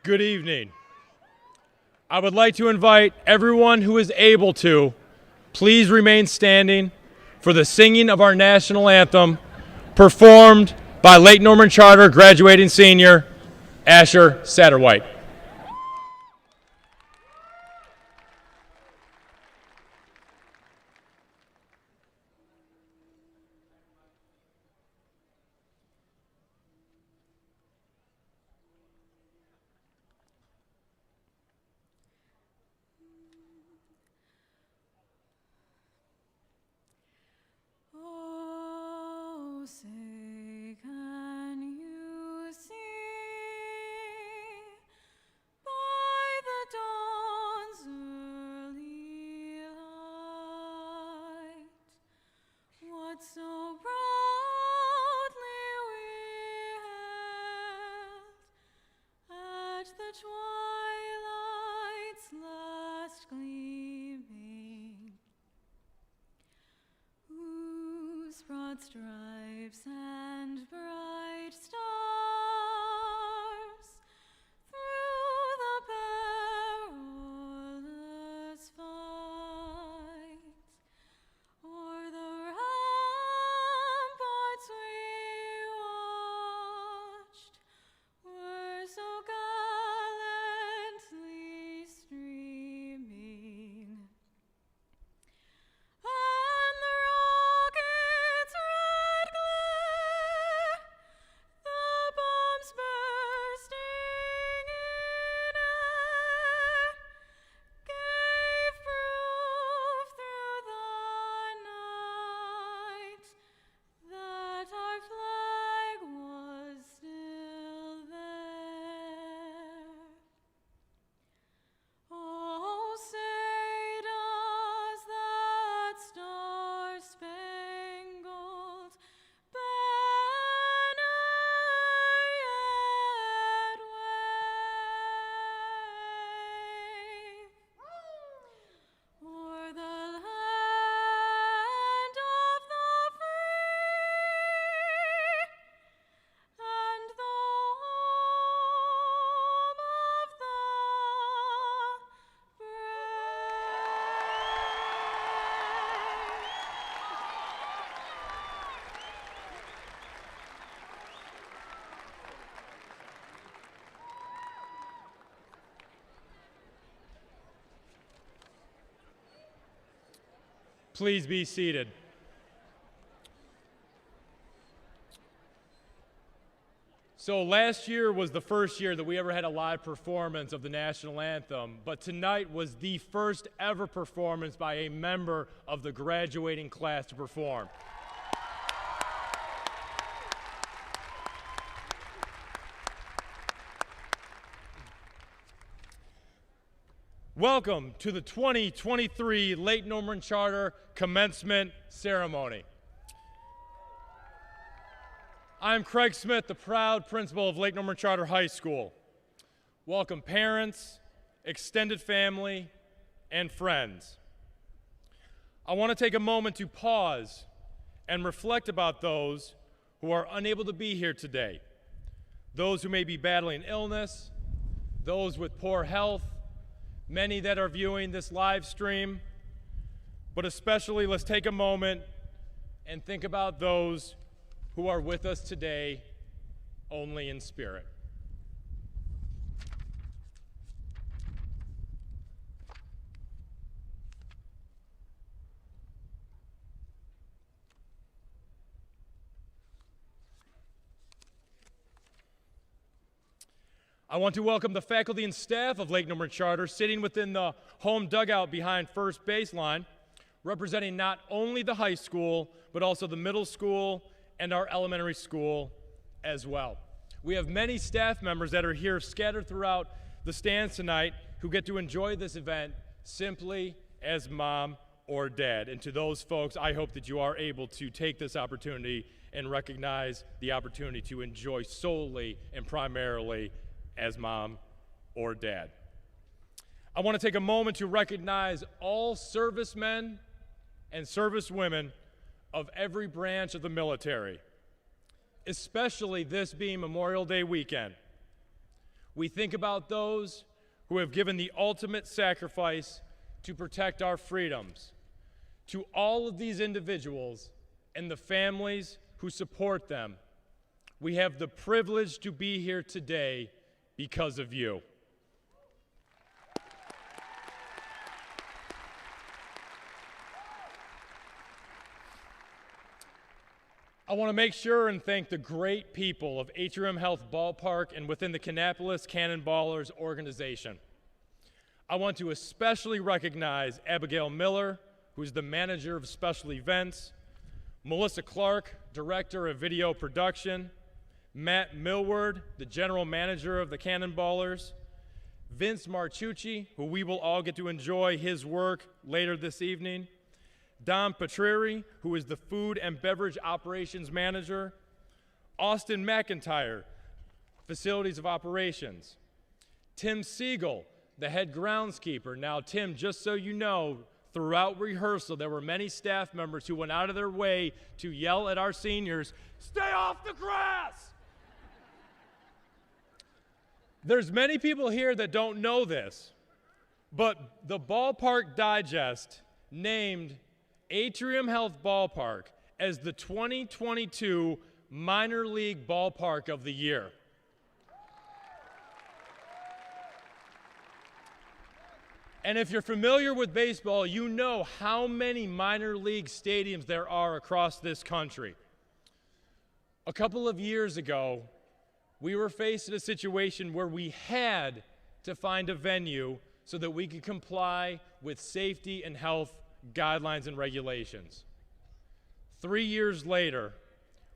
Good evening. I would like to invite everyone who is able to please remain standing for the singing of our national anthem performed by Lake Norman Charter graduating senior Asher Satterwhite. Oh, say can you see by the dawn's early light what so proudly we hailed at the twilight's last gleaming, whose broad stripes and bright stars through the perilous fight o'er the Please be seated. So last year was the first year that we ever had a live performance of the national anthem, but tonight was the first ever performance by a member of the graduating class to perform. Welcome to the 2023 Lake Norman Charter Commencement Ceremony. I'm Craig Smith, the proud principal of Lake Norman Charter High School. Welcome parents, extended family, and friends. I want to take a moment to pause and reflect about those who are unable to be here today, those who may be battling illness, those with poor health, many that are viewing this live stream, but especially let's take a moment and think about those who are with us today only in spirit. I want to welcome the faculty and staff of Lake Norman Charter sitting within the home dugout behind first baseline, representing not only the high school, but also the middle school and our elementary school as well. We have many staff members that are here scattered throughout the stands tonight who get to enjoy this event simply as mom or dad. And to those folks, I hope that you are able to take this opportunity and recognize the opportunity to enjoy solely and primarily as mom or dad. I want to take a moment to recognize all servicemen and servicewomen of every branch of the military, especially this being Memorial Day weekend. We think about those who have given the ultimate sacrifice to protect our freedoms. To all of these individuals and the families who support them, we have the privilege to be here today because of you. I want to make sure and thank the great people of Atrium Health Ballpark and within the Kannapolis Cannonballers organization. I want to especially recognize Abigail Miller, who's the manager of special events, Melissa Clark, director of video production, Matt Millward, the general manager of the Cannonballers, Vince Marchucci, who we will all get to enjoy his work later this evening, Don Patrieri, who is the food and beverage operations manager, Austin McIntyre, facilities of operations, Tim Siegel, the head groundskeeper. Now, Tim, just so you know, throughout rehearsal, there were many staff members who went out of their way to yell at our seniors, "Stay off the grass!" There's many people here that don't know this, but the Ballpark Digest named Atrium Health Ballpark as the 2022 Minor League Ballpark of the Year. And if you're familiar with baseball, you know how many minor league stadiums there are across this country. A couple of years ago, we were faced with a situation where we had to find a venue so that we could comply with safety and health guidelines and regulations. 3 years later,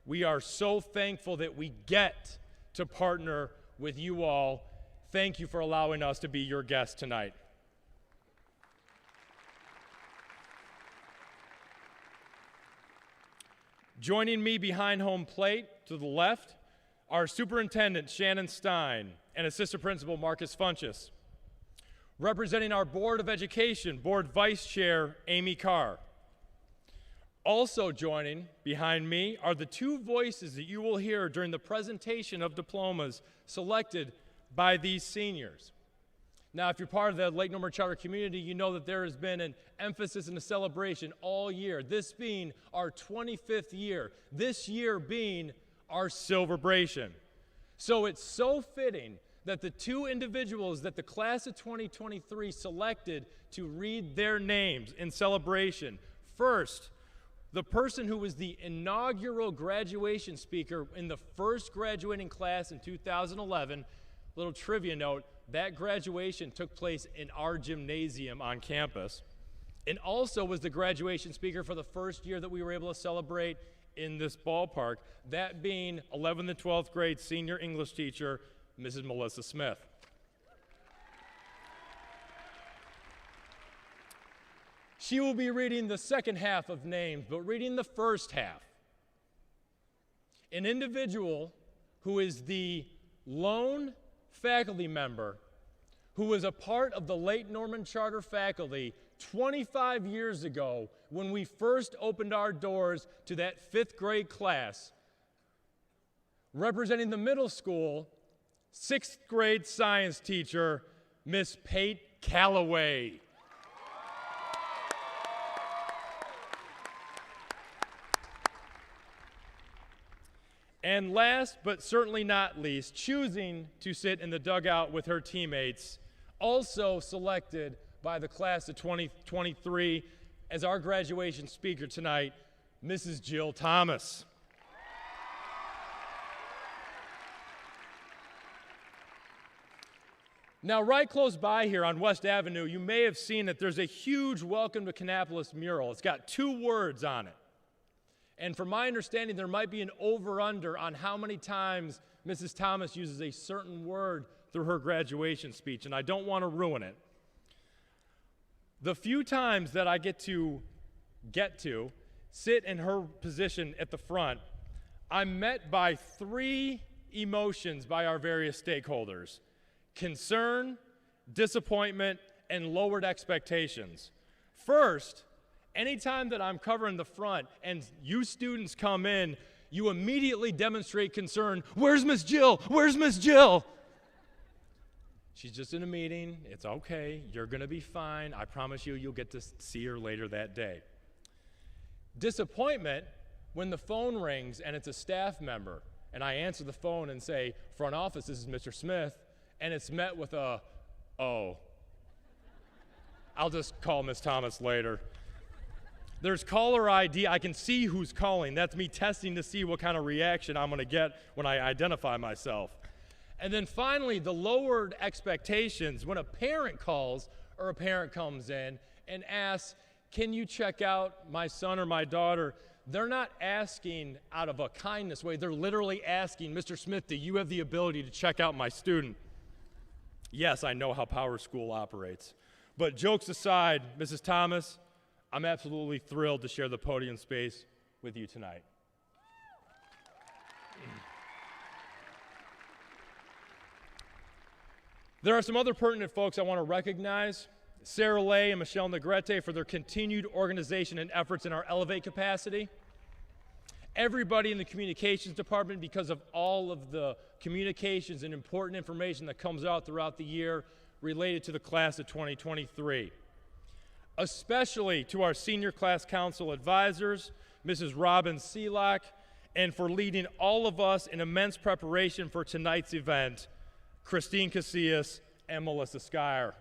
we are so thankful that we get to partner with you all. Thank you for allowing us to be your guests tonight. Joining me behind home plate to the left are Superintendent Shannon Stein and Assistant Principal Marcus Funchess. Representing our Board of Education, Board Vice Chair Amy Carr. Also joining behind me are the two voices that you will hear during the presentation of diplomas selected by these seniors. Now, if you're part of the Lake Norman Charter community, you know that there has been an emphasis and a celebration all year, this being our 25th year, this year being our Silverbration. So it's so fitting that the two individuals that the class of 2023 selected to read their names in celebration, first, the person who was the inaugural graduation speaker in the first graduating class in 2011, little trivia note, that graduation took place in our gymnasium on campus, and also was the graduation speaker for the first year that we were able to celebrate in this ballpark, that being 11th and 12th grade senior English teacher, Mrs. Melissa Smith. She will be reading the second half of names, but reading the first half. An individual who is the lone faculty member who was a part of the Lake Norman Charter faculty 25 years ago when we first opened our doors to that fifth grade class, representing the middle school, sixth grade science teacher, Miss Pate Calloway. And last, but certainly not least, choosing to sit in the dugout with her teammates, also selected by the class of 2023 as our graduation speaker tonight, Mrs. Jill Thomas. Now, right close by here on West Avenue, you may have seen that there's a huge Welcome to Kannapolis mural. It's got 2 words on it. And from my understanding, there might be an over-under on how many times Mrs. Thomas uses a certain word through her graduation speech, and I don't want to ruin it. The few times that I get to sit in her position at the front, I'm met by 3 emotions by our various stakeholders: concern, disappointment, and lowered expectations. First, anytime that I'm covering the front and you students come in, you immediately demonstrate concern. Where's Miss Jill? Where's Miss Jill? She's just in a meeting. It's okay. You're going to be fine. I promise you, you'll get to see her later that day. Disappointment when the phone rings and it's a staff member, and I answer the phone and say, "Front office, this is Mr. Smith," and it's met with a, "Oh, I'll just call Miss Thomas later." There's caller ID. I can see who's calling. That's me testing to see what kind of reaction I'm going to get when I identify myself. And then finally, the lowered expectations. When a parent calls or a parent comes in and asks, "Can you check out my son or my daughter?" They're not asking out of a kindness way. They're literally asking, "Mr. Smith, do you have the ability to check out my student?" Yes, I know how Power School operates. But jokes aside, Mrs. Thomas, I'm absolutely thrilled to share the podium space with you tonight. There are some other pertinent folks I want to recognize: Sarah Lay and Michelle Negrete for their continued organization and efforts in our Elevate capacity. Everybody in the communications department, because of all of the communications and important information that comes out throughout the year related to the class of 2023. Especially to our senior class council advisors, Mrs. Robin Seelock, and for leading all of us in immense preparation for tonight's event, Christine Casillas and Melissa Skyer.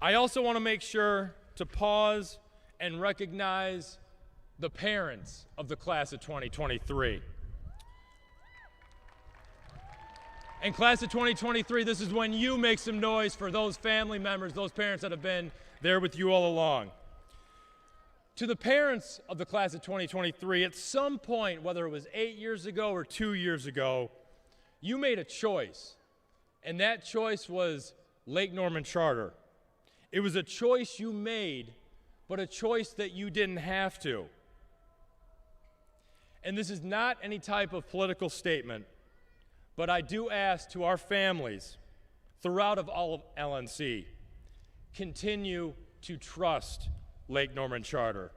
I also want to make sure to pause and recognize the parents of the class of 2023. And class of 2023, this is when you make some noise for those family members, those parents that have been there with you all along. To the parents of the class of 2023, at some point, whether it was 8 years ago or 2 years ago, you made a choice, and that choice was Lake Norman Charter. It was a choice you made, but a choice that you didn't have to. And this is not any type of political statement, but I do ask to our families throughout of all of LNC, continue to trust Lake Norman Charter.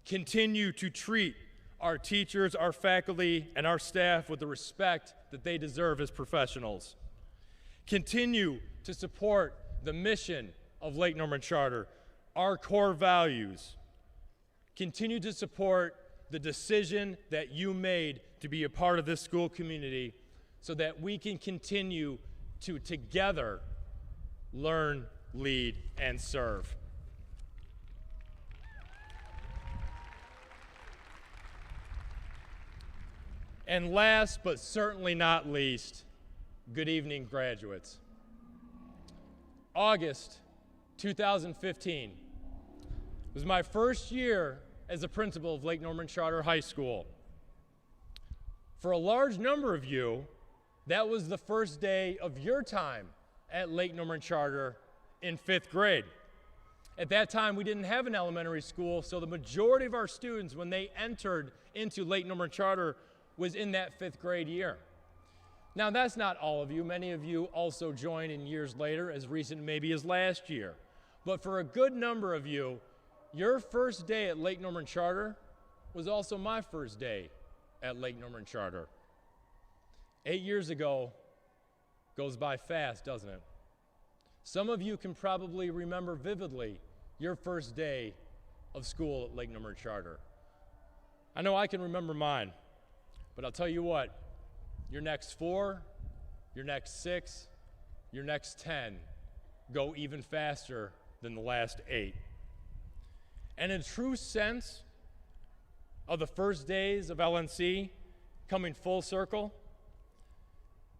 Continue to treat our teachers, our faculty, and our staff with the respect that they deserve as professionals. Continue to support the mission of Lake Norman Charter, our core values. Continue to support the decision that you made to be a part of this school community so that we can continue to together learn, lead, and serve. And last but certainly not least, good evening, graduates. August 2015 was my first year as a principal of Lake Norman Charter High School. For a large number of you, that was the first day of your time at Lake Norman Charter in 5th grade. At that time, we didn't have an elementary school, so the majority of our students, when they entered into Lake Norman Charter, was in that 5th grade year. Now, that's not all of you. Many of you also joined in years later, as recent maybe as last year. But for a good number of you, your first day at Lake Norman Charter was also my first day at Lake Norman Charter. 8 years ago goes by fast, doesn't it? Some of you can probably remember vividly your first day of school at Lake Norman Charter. I know I can remember mine, but I'll tell you what, your next 4, your next 6, your next 10 go even faster than the last 8. And in true sense of the first days of LNC coming full circle,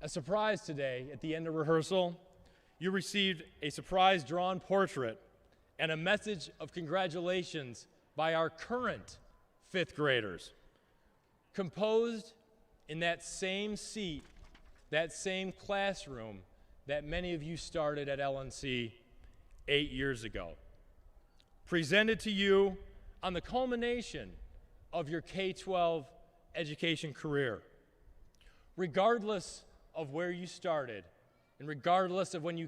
a surprise today at the end of rehearsal, you received a surprise drawn portrait and a message of congratulations by our current 5th graders, composed in that same seat, that same classroom that many of you started at LNC 8 years ago. Presented to you on the culmination of your K-12 education career. Regardless of where you started, and regardless of when you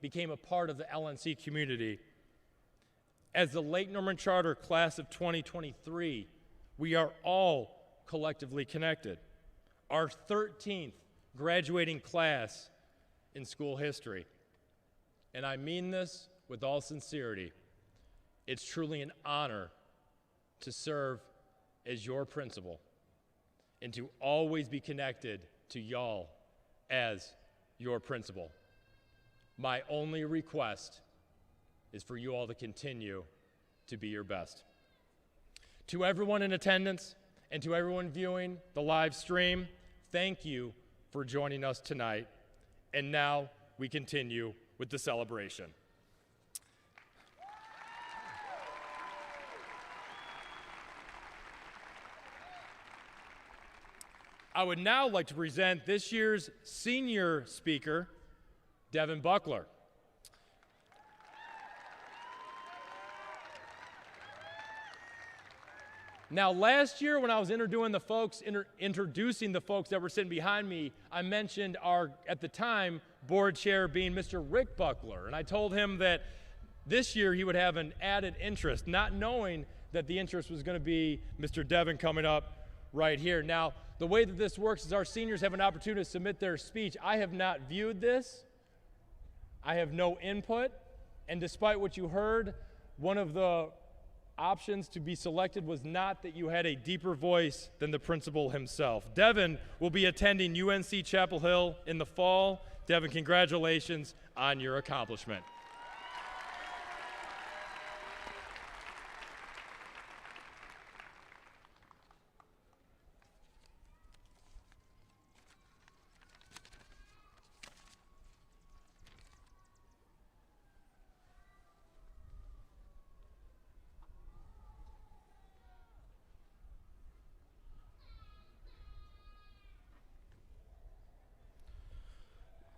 became a part of the LNC community, as the Lake Norman Charter class of 2023, we are all collectively connected. Our 13th graduating class in school history. And I mean this with all sincerity. It's truly an honor to serve as your principal and to always be connected to y'all as your principal. My only request is for you all to continue to be your best. To everyone in attendance and to everyone viewing the live stream, thank you for joining us tonight. And now we continue with the celebration. I would now like to present this year's senior speaker, Devin Buckler. Now, last year when I was introducing the folks that were sitting behind me, I mentioned our, at the time, board chair being Mr. Rick Buckler. And I told him that this year he would have an added interest, not knowing that the interest was going to be Mr. Devin coming up right here. Now, the way that this works is our seniors have an opportunity to submit their speech. I have not viewed this. I have no input. And despite what you heard, one of the options to be selected was not that you had a deeper voice than the principal himself. Devin will be attending UNC Chapel Hill in the fall. Devin, congratulations on your accomplishment.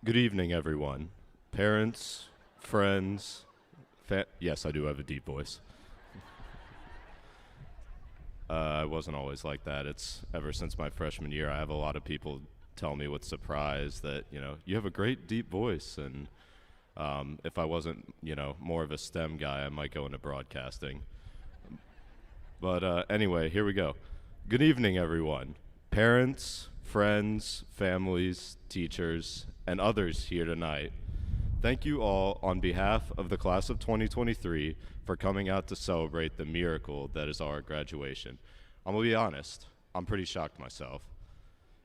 Good evening, everyone. Parents, friends, yes, I do have a deep voice. I wasn't always like that. It's ever since my freshman year, I have a lot of people tell me with surprise that, you have a great deep voice. And if I wasn't, more of a STEM guy, I might go into broadcasting. But anyway, here we go. Good evening, everyone. Parents, friends, families, teachers, and others here tonight. Thank you all on behalf of the class of 2023 for coming out to celebrate the miracle that is our graduation. I'm gonna be honest, I'm pretty shocked myself.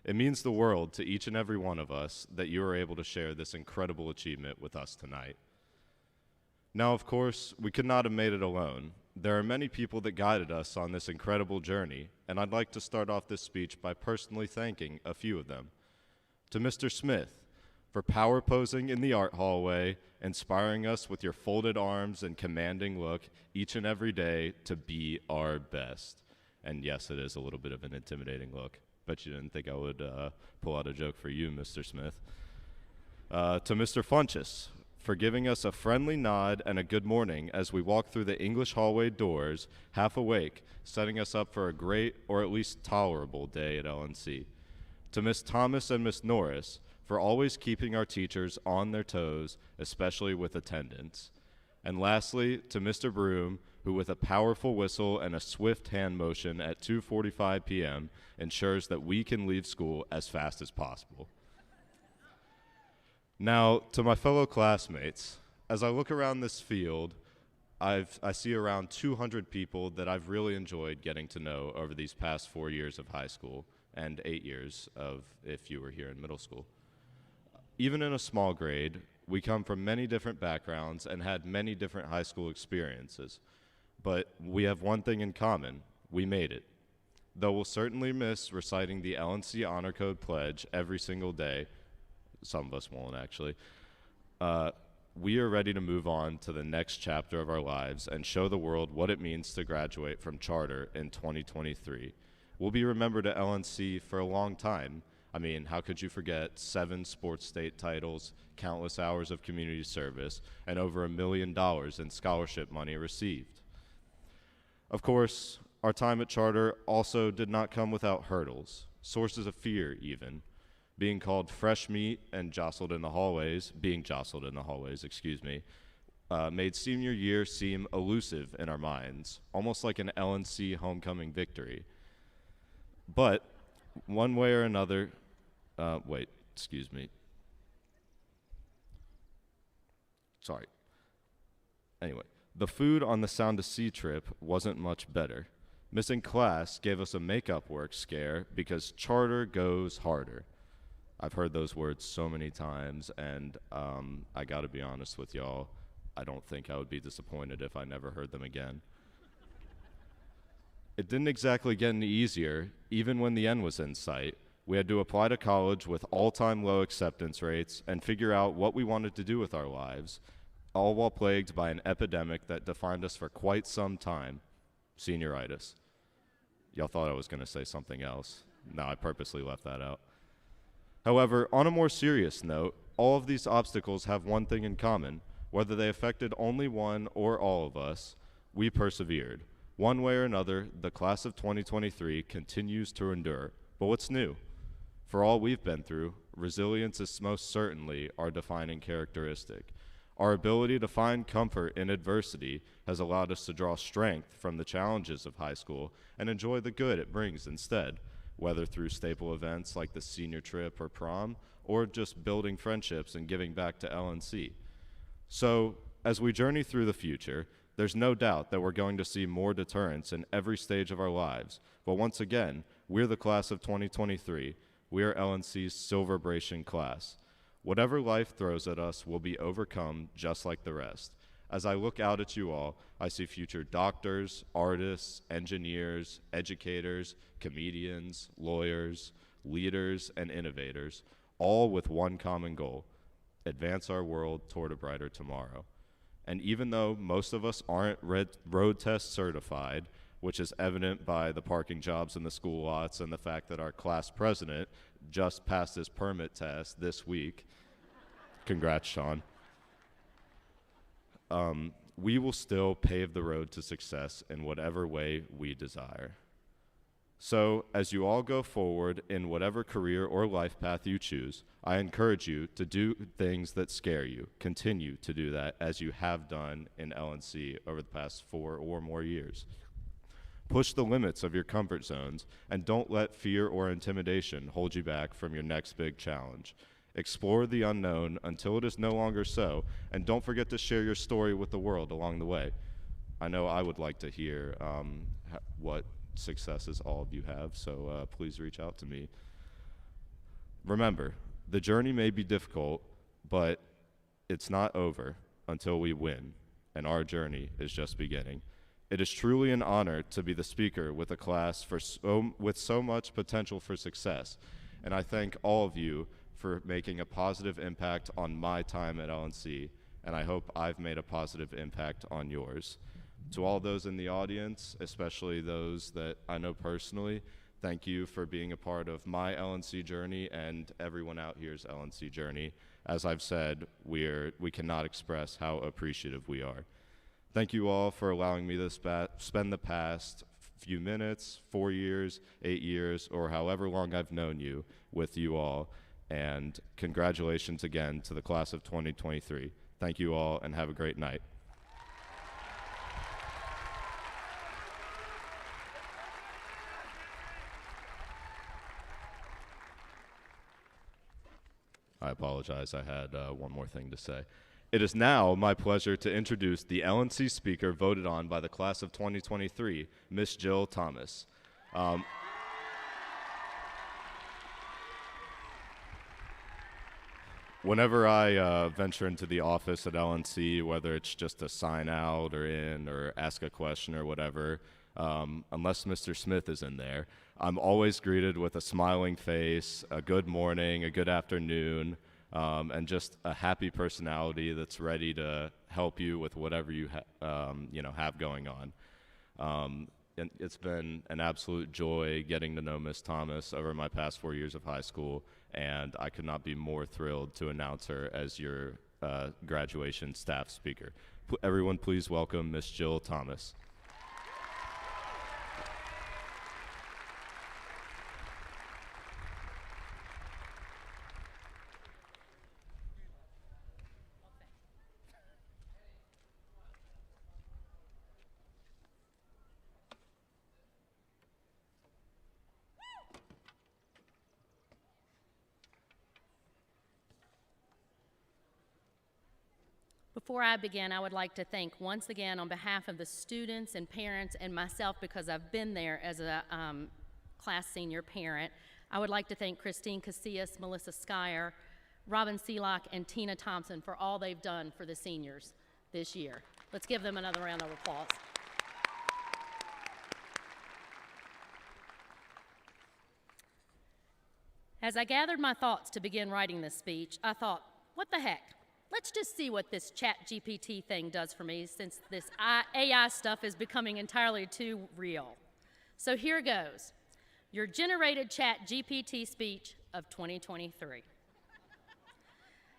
It means the world to each and every one of us that you are able to share this incredible achievement with us tonight. Now, of course, we could not have made it alone. There are many people that guided us on this incredible journey, and I'd like to start off this speech by personally thanking a few of them. To Mr. Smith, for power posing in the art hallway, inspiring us with your folded arms and commanding look each and every day to be our best. And yes, it is a little bit of an intimidating look. Bet you didn't think I would pull out a joke for you, Mr. Smith. To Mr. Funchess, for giving us a friendly nod and a good morning as we walk through the English hallway doors, half awake, setting us up for a great or at least tolerable day at LNC. To Miss Thomas and Miss Norris, for always keeping our teachers on their toes, especially with attendance. And lastly, to Mr. Broom, who with a powerful whistle and a swift hand motion at 2:45 p.m. ensures that we can leave school as fast as possible. Now, to my fellow classmates, as I look around this field, I see around 200 people that I've really enjoyed getting to know over these past 4 years of high school and 8 years of if you were here in middle school. Even in a small grade, we come from many different backgrounds and had many different high school experiences. But we have one thing in common: we made it. Though we'll certainly miss reciting the LNC Honor Code Pledge every single day, some of us won't actually, we are ready to move on to the next chapter of our lives and show the world what it means to graduate from charter in 2023. We'll be remembered at LNC for a long time. I mean, how could you forget 7 sports state titles, countless hours of community service, and over $1 million in scholarship money received? Of course, our time at charter also did not come without hurdles, sources of fear even. Being called fresh meat and being jostled in the hallways, made senior year seem elusive in our minds, almost like an LNC homecoming victory. But one way or another, Anyway, the food on the Sound to Sea trip wasn't much better. Missing class gave us a makeup work scare because charter goes harder. I've heard those words so many times, and I gotta be honest with y'all, I don't think I would be disappointed if I never heard them again. It didn't exactly get any easier, even when the end was in sight. We had to apply to college with all-time low acceptance rates and figure out what we wanted to do with our lives, all while plagued by an epidemic that defined us for quite some time: senioritis. Y'all thought I was going to say something else. No, I purposely left that out. However, on a more serious note, all of these obstacles have one thing in common. Whether they affected only one or all of us, we persevered. One way or another, the class of 2023 continues to endure. But what's new? For all we've been through, resilience is most certainly our defining characteristic. Our ability to find comfort in adversity has allowed us to draw strength from the challenges of high school and enjoy the good it brings instead, whether through staple events like the senior trip or prom, or just building friendships and giving back to LNC. So, as we journey through the future, there's no doubt that we're going to see more deterrence in every stage of our lives. But once again, we're the class of 2023. We are LNC's Silverbration class. Whatever life throws at us will be overcome just like the rest. As I look out at you all, I see future doctors, artists, engineers, educators, comedians, lawyers, leaders, and innovators, all with one common goal: advance our world toward a brighter tomorrow. And even though most of us aren't road test certified, which is evident by the parking jobs in the school lots and the fact that our class president just passed his permit test this week. Congrats, Sean. We will still pave the road to success in whatever way we desire. So, as you all go forward in whatever career or life path you choose, I encourage you to do things that scare you. Continue to do that as you have done in LNC over the past 4 or more years. Push the limits of your comfort zones and don't let fear or intimidation hold you back from your next big challenge. Explore the unknown until it is no longer so, and don't forget to share your story with the world along the way. I know I would like to hear what successes all of you have, so please reach out to me. Remember, the journey may be difficult, but it's not over until we win. and our journey is just beginning. It is truly an honor to be the speaker with a class with so much potential for success, and I thank all of you for making a positive impact on my time at LNC, and I hope I've made a positive impact on yours. To all those in the audience, especially those that I know personally, thank you for being a part of my LNC journey and everyone out here's LNC journey. As I've said, we cannot express how appreciative we are. Thank you all for allowing me to spend the past few minutes, 4 years, 8 years, or however long I've known you with you all. And congratulations again to the class of 2023. Thank you all and have a great night. I apologize, I had one more thing to say. It is now my pleasure to introduce the LNC speaker voted on by the class of 2023, Miss Jill Thomas. Whenever I venture into the office at LNC, whether it's just to sign out or in or ask a question or whatever, unless Mr. Smith is in there, I'm always greeted with a smiling face, a good morning, a good afternoon, and just a happy personality that's ready to help you with whatever you have going on. And it's been an absolute joy getting to know Miss Thomas over my past 4 years of high school, and I could not be more thrilled to announce her as your graduation staff speaker. Everyone, please welcome Miss Jill Thomas. Before I begin, I would like to thank once again on behalf of the students and parents and myself, because I've been there as a class senior parent, I would like to thank Christine Casillas, Melissa Skyer, Robin Seelock, and Tina Thompson for all they've done for the seniors this year. Let's give them another round of applause. As I gathered my thoughts to begin writing this speech, I thought, what the heck? Let's just see what this ChatGPT thing does for me, since this AI stuff is becoming entirely too real. So here goes. Your generated ChatGPT speech of 2023.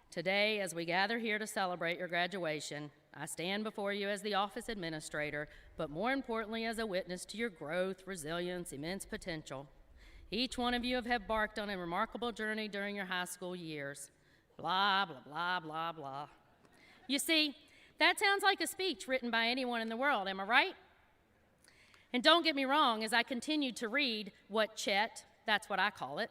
Today, as we gather here to celebrate your graduation, I stand before you as the office administrator, but more importantly as a witness to your growth, resilience, immense potential. Each one of you have embarked on a remarkable journey during your high school years. Blah, blah, blah, blah, blah. You see, that sounds like a speech written by anyone in the world, am I right? And don't get me wrong, as I continued to read what Chet, that's what I call it,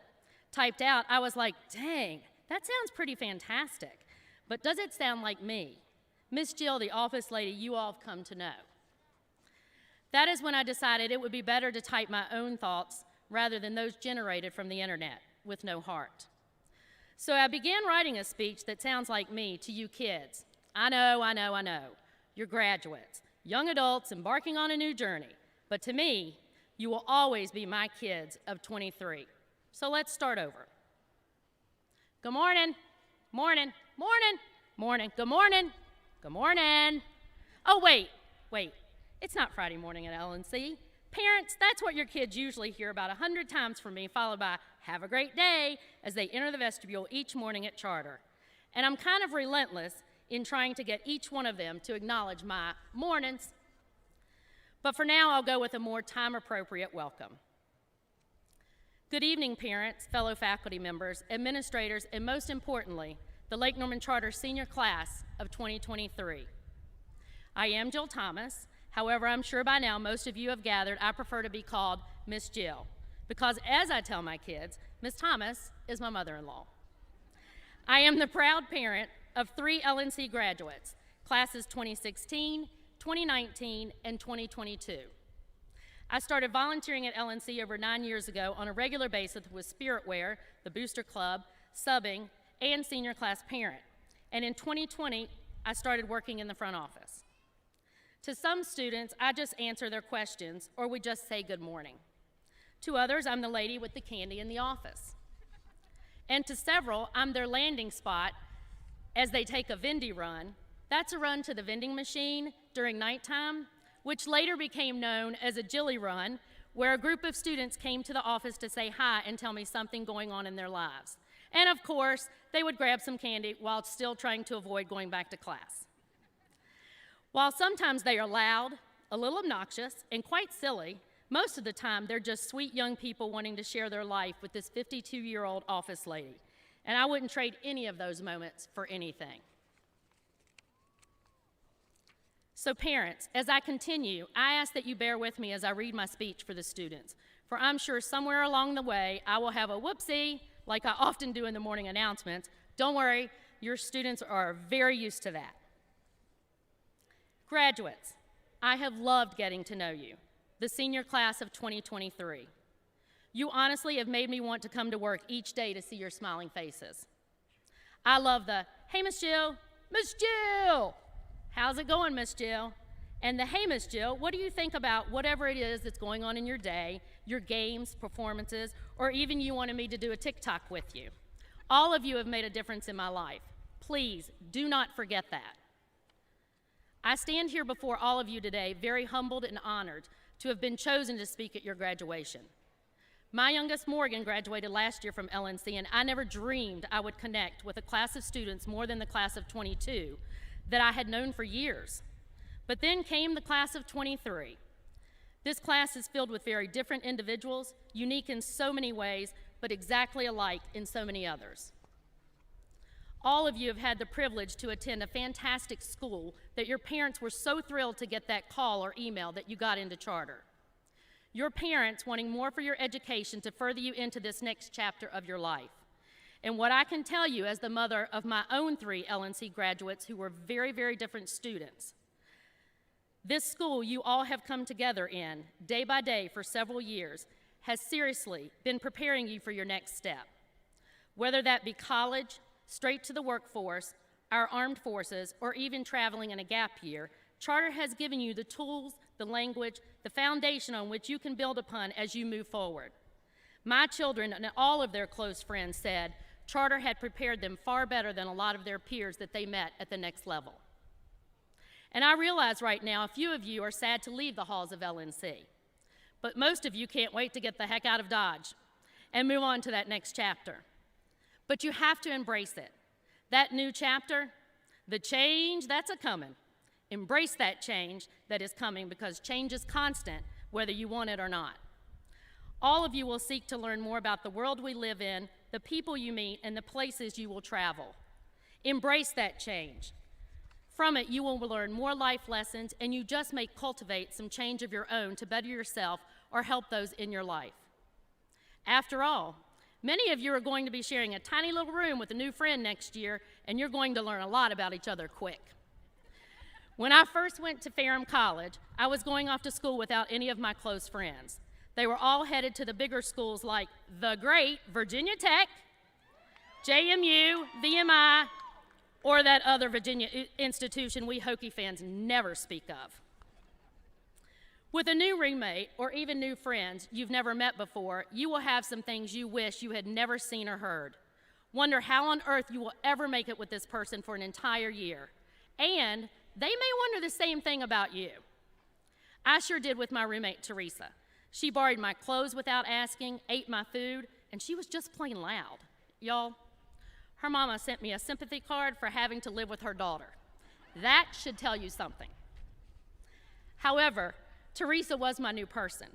typed out, I was like, dang, that sounds pretty fantastic. But does it sound like me? Miss Jill, the office lady you all have come to know. That is when I decided it would be better to type my own thoughts rather than those generated from the internet with no heart. So I began writing a speech that sounds like me to you kids. I know. You're graduates, young adults embarking on a new journey. But to me, you will always be my kids of 23. So let's start over. Good morning, morning, morning, morning, good morning, good morning. Oh, wait, it's not Friday morning at LNC. Parents, that's what your kids usually hear about 100 times from me, followed by, have a great day, as they enter the vestibule each morning at charter. And I'm kind of relentless in trying to get each one of them to acknowledge my mornings. But for now, I'll go with a more time-appropriate welcome. Good evening, parents, fellow faculty members, administrators, and most importantly, the Lake Norman Charter Senior Class of 2023. I am Jill Thomas. However, I'm sure by now most of you have gathered I prefer to be called Miss Jill, because as I tell my kids, Miss Thomas is my mother-in-law. I am the proud parent of 3 LNC graduates, classes 2016, 2019, and 2022. I started volunteering at LNC over 9 years ago on a regular basis with Spiritwear, the Booster Club, subbing, and senior class parent. And in 2020, I started working in the front office. To some students, I just answer their questions, or we just say good morning. To others, I'm the lady with the candy in the office. And to several, I'm their landing spot as they take a Vendy run. That's a run to the vending machine during nighttime, which later became known as a Jilly Run, where a group of students came to the office to say hi and tell me something going on in their lives. And of course, they would grab some candy while still trying to avoid going back to class. While sometimes they are loud, a little obnoxious, and quite silly, most of the time they're just sweet young people wanting to share their life with this 52-year-old office lady. And I wouldn't trade any of those moments for anything. So parents, as I continue, I ask that you bear with me as I read my speech for the students, for I'm sure somewhere along the way I will have a whoopsie, like I often do in the morning announcements. Don't worry, your students are very used to that. Graduates, I have loved getting to know you, the senior class of 2023. You honestly have made me want to come to work each day to see your smiling faces. I love the, hey, Miss Jill, Miss Jill. How's it going, Miss Jill? And the, hey, Miss Jill, what do you think about whatever it is that's going on in your day, your games, performances, or even you wanted me to do a TikTok with you? All of you have made a difference in my life. Please do not forget that. I stand here before all of you today very humbled and honored to have been chosen to speak at your graduation. My youngest, Morgan, graduated last year from LNC, and I never dreamed I would connect with a class of students more than the class of 22 that I had known for years. But then came the class of 23. This class is filled with very different individuals, unique in so many ways, but exactly alike in so many others. All of you have had the privilege to attend a fantastic school that your parents were so thrilled to get that call or email that you got into charter. Your parents wanting more for your education to further you into this next chapter of your life. And what I can tell you as the mother of my own 3 LNC graduates who were very, very different students, this school you all have come together in, day by day for several years, has seriously been preparing you for your next step. Whether that be college, straight to the workforce, our armed forces, or even traveling in a gap year, Charter has given you the tools, the language, the foundation on which you can build upon as you move forward. My children and all of their close friends said Charter had prepared them far better than a lot of their peers that they met at the next level. And I realize right now a few of you are sad to leave the halls of LNC, but most of you can't wait to get the heck out of Dodge and move on to that next chapter. But you have to embrace it. That new chapter, the change that's a-coming. Embrace that change that is coming, because change is constant, whether you want it or not. All of you will seek to learn more about the world we live in, the people you meet, and the places you will travel. Embrace that change. From it, you will learn more life lessons, and you just may cultivate some change of your own to better yourself or help those in your life. After all, many of you are going to be sharing a tiny little room with a new friend next year, and you're going to learn a lot about each other quick. When I first went to Ferrum College, I was going off to school without any of my close friends. They were all headed to the bigger schools like the great Virginia Tech, JMU, VMI, or that other Virginia institution we Hokie fans never speak of. With a new roommate or even new friends you've never met before, you will have some things you wish you had never seen or heard. Wonder how on earth you will ever make it with this person for an entire year. And they may wonder the same thing about you. I sure did with my roommate, Teresa. She borrowed my clothes without asking, ate my food, and she was just plain loud. Y'all, her mama sent me a sympathy card for having to live with her daughter. That should tell you something. However, Teresa was my new person,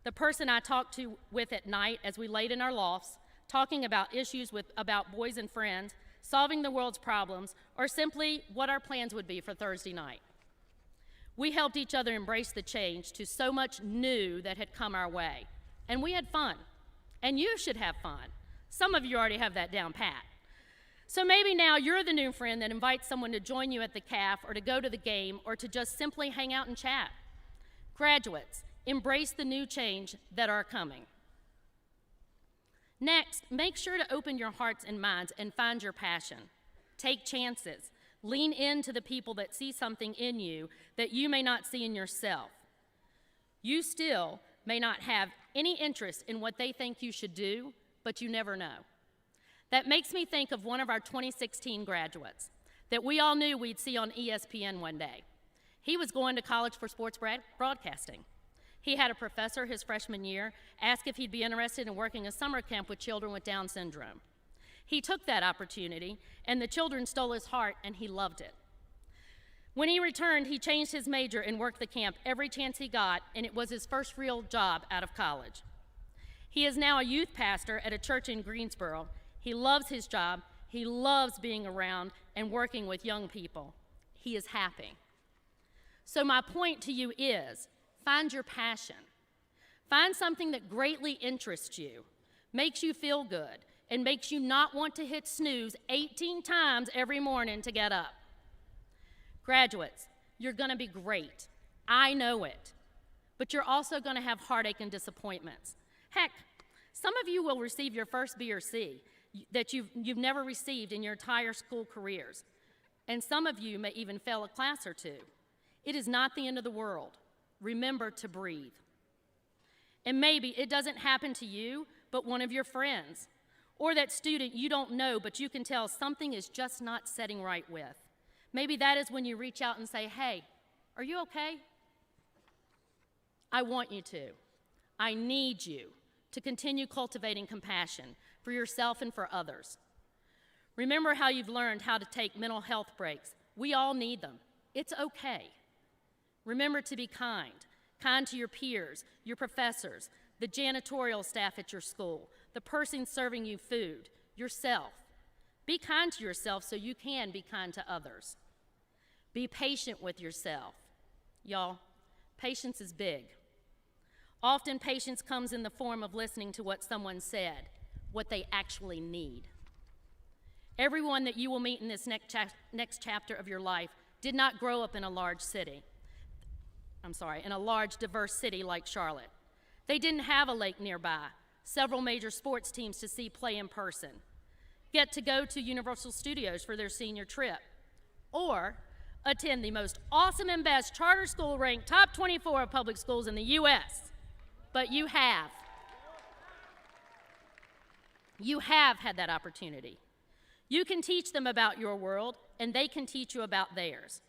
the person I talked with at night as we laid in our lofts, talking about issues about boys and friends, solving the world's problems, or simply what our plans would be for Thursday night. We helped each other embrace the change to so much new that had come our way. And we had fun. And you should have fun. Some of you already have that down pat. So maybe now you're the new friend that invites someone to join you at the caf or to go to the game or to just simply hang out and chat. Graduates, embrace the new change that are coming. Next, make sure to open your hearts and minds and find your passion. Take chances. Lean into the people that see something in you that you may not see in yourself. You still may not have any interest in what they think you should do, but you never know. That makes me think of one of our 2016 graduates that we all knew we'd see on ESPN one day. He was going to college for sports broadcasting. He had a professor his freshman year ask if he'd be interested in working a summer camp with children with Down syndrome. He took that opportunity, and the children stole his heart, and he loved it. When he returned, he changed his major and worked the camp every chance he got, and it was his first real job out of college. He is now a youth pastor at a church in Greensboro. He loves his job. He loves being around and working with young people. He is happy. So my point to you is, find your passion. Find something that greatly interests you, makes you feel good, and makes you not want to hit snooze 18 times every morning to get up. Graduates, you're going to be great. I know it. But you're also going to have heartache and disappointments. Heck, some of you will receive your first B or C that you've never received in your entire school careers. And some of you may even fail a class or two. It is not the end of the world. Remember to breathe. And maybe it doesn't happen to you, but one of your friends, or that student you don't know, but you can tell something is just not setting right with. Maybe that is when you reach out and say, hey, are you okay? I want you to. I need you to continue cultivating compassion for yourself and for others. Remember how you've learned how to take mental health breaks. We all need them. It's okay. Remember to be kind to your peers, your professors, the janitorial staff at your school, the person serving you food, yourself. Be kind to yourself so you can be kind to others. Be patient with yourself. Y'all, patience is big. Often patience comes in the form of listening to what someone said, what they actually need. Everyone that you will meet in this next chapter of your life did not grow up in a large diverse city like Charlotte. They didn't have a lake nearby, several major sports teams to see play in person, get to go to Universal Studios for their senior trip, or attend the most awesome and best charter school ranked top 24 of public schools in the U.S. But you have. You have had that opportunity. You can teach them about your world, and they can teach you about theirs.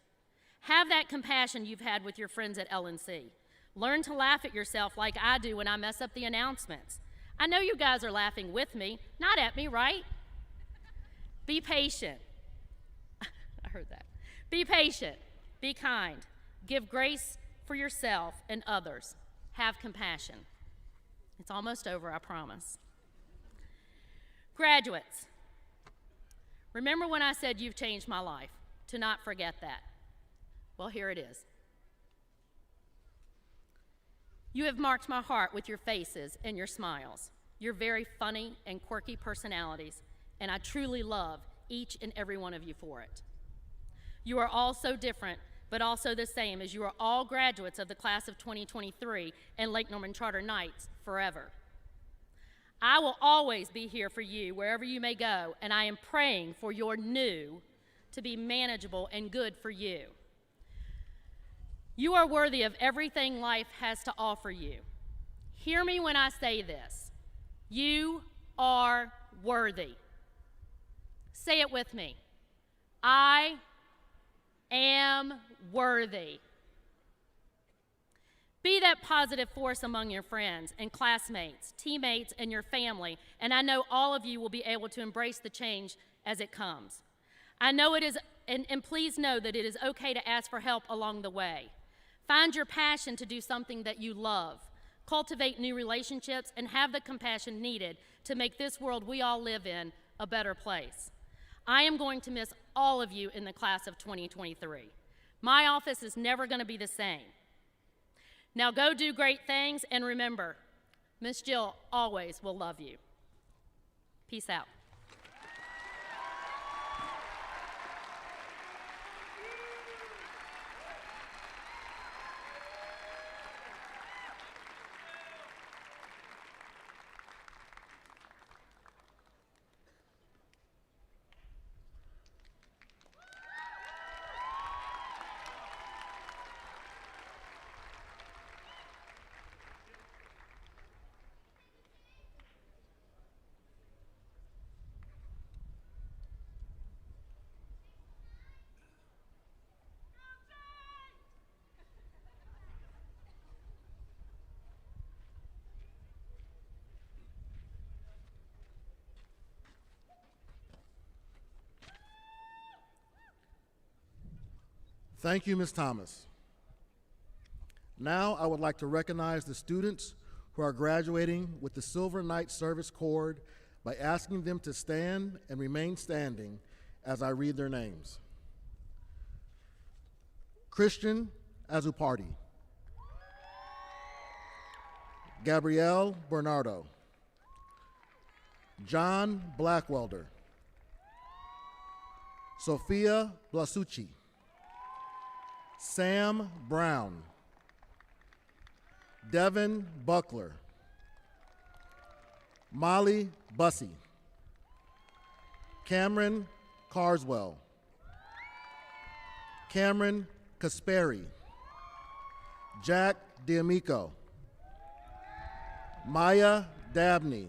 Have that compassion you've had with your friends at L&C. Learn to laugh at yourself like I do when I mess up the announcements. I know you guys are laughing with me, not at me, right? Be patient. I heard that. Be patient. Be kind. Give grace for yourself and others. Have compassion. It's almost over, I promise. Graduates, remember when I said you've changed my life? To not forget that. Well, here it is. You have marked my heart with your faces and your smiles, your very funny and quirky personalities, and I truly love each and every one of you for it. You are all so different, but also the same, as you are all graduates of the class of 2023 and Lake Norman Charter Knights forever. I will always be here for you wherever you may go, and I am praying for your new to be manageable and good for you. You are worthy of everything life has to offer you. Hear me when I say this. You are worthy. Say it with me. I am worthy. Be that positive force among your friends and classmates, teammates, and your family, and I know all of you will be able to embrace the change as it comes. I know it is, and please know that it is okay to ask for help along the way. Find your passion to do something that you love. Cultivate new relationships and have the compassion needed to make this world we all live in a better place. I am going to miss all of you in the class of 2023. My office is never going to be the same. Now go do great things, and remember, Miss Jill always will love you. Peace out. Thank you, Ms. Thomas. Now I would like to recognize the students who are graduating with the Silver Knight Service Cord by asking them to stand and remain standing as I read their names. Christian Azupardi, Gabrielle Bernardo, John Blackwelder, Sophia Blasucci, Sam Brown, Devin Buckler, Molly Bussey, Cameron Carswell, Cameron Kasperi, Jack D'Amico, Maya Dabney,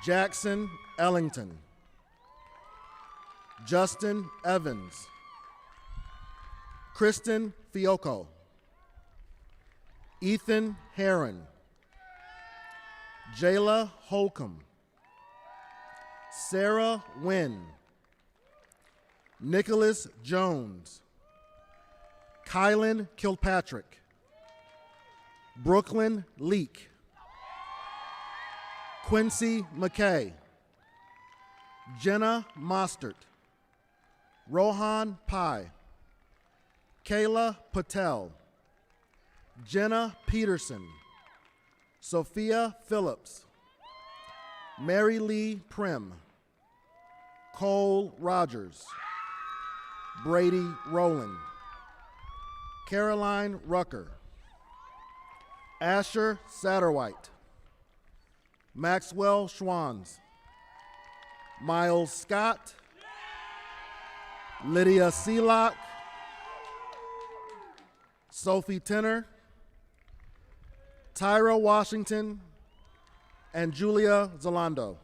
Jackson Ellington, Justin Evans, Kristen Fiocco, Ethan Heron, Jayla Holcomb, Sarah Wynn, Nicholas Jones, Kylan Kilpatrick, Brooklyn Leak, Quincy McKay, Jenna Mostert, Rohan Pai, Kayla Patel, Jenna Peterson, Sophia Phillips, Mary Lee Prim, Cole Rogers, Brady Rowland, Caroline Rucker, Asher Satterwhite, Maxwell Schwans, Miles Scott, Lydia Seelock, Sophie Tenner, Tyra Washington, and Julia Zalando.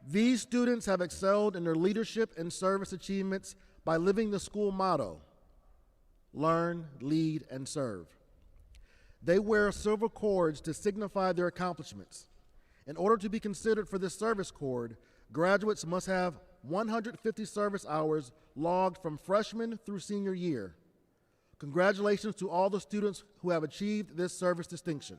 These students have excelled in their leadership and service achievements by living the school motto, learn, lead, and serve. They wear silver cords to signify their accomplishments. In order to be considered for this service cord, graduates must have 150 service hours logged from freshman through senior year. Congratulations to all the students who have achieved this service distinction.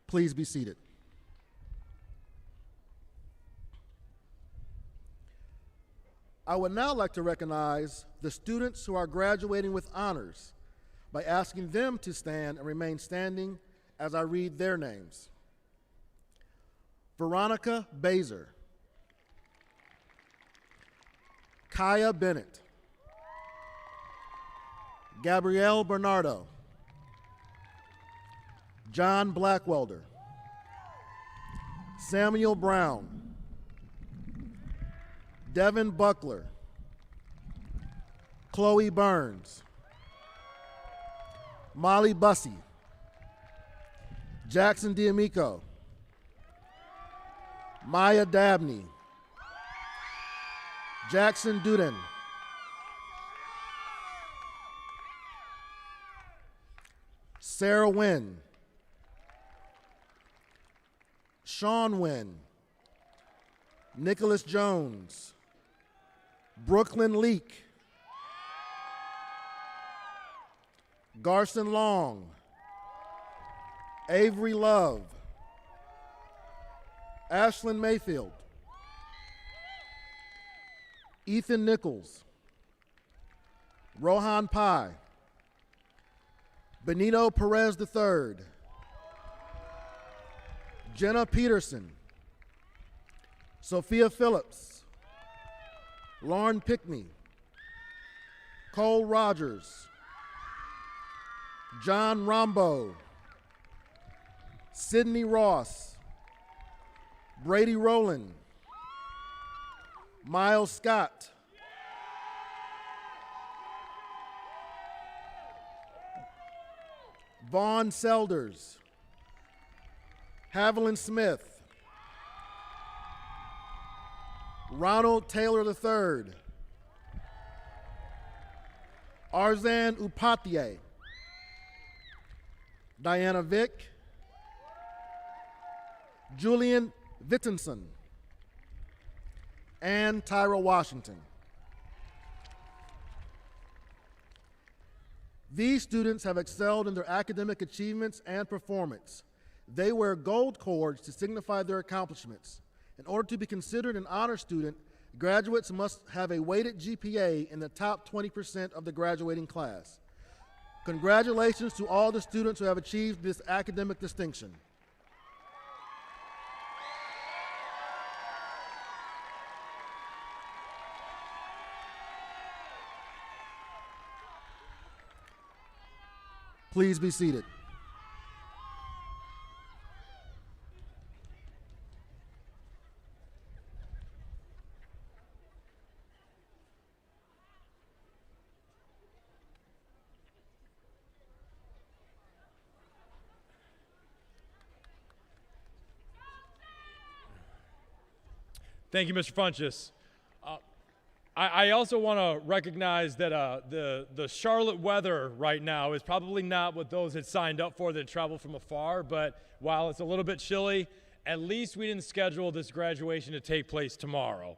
Please be seated. I would now like to recognize the students who are graduating with honors by asking them to stand and remain standing as I read their names. Veronica Bazer, Kaya Bennett, Gabrielle Bernardo, John Blackwelder, Samuel Brown, Devin Buckler, Chloe Burns, Molly Bussey, Jackson D'Amico, Maya Dabney, Jackson Duden, Sarah Wynn, Sean Wynn, Nicholas Jones, Brooklyn Leak, Garson Long, Avery Love, Ashlyn Mayfield, Ethan Nichols, Rohan Pai, Benito Perez III, Jenna Peterson, Sophia Phillips, Lauren Pickney, Cole Rogers, John Rombo, Sydney Ross, Brady Rowland, Miles Scott, Vaughn Selders, Haviland Smith, Ronald Taylor III, Arzan Upadhyay, Diana Vick, Julian Vittinson, and Tyra Washington. These students have excelled in their academic achievements and performance. They wear gold cords to signify their accomplishments. In order to be considered an honor student, graduates must have a weighted GPA in the top 20% of the graduating class. Congratulations to all the students who have achieved this academic distinction. Please be seated. Thank you, Mr. Funches. I also want to recognize that the Charlotte weather right now is probably not what those had signed up for that travel from afar, but while it's a little bit chilly, at least we didn't schedule this graduation to take place tomorrow.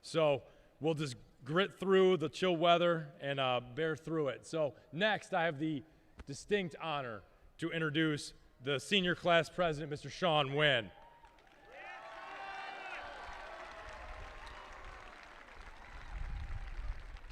So we'll just grit through the chill weather and bear through it. So next, I have the distinct honor to introduce the senior class president, Mr. Sean Wynn.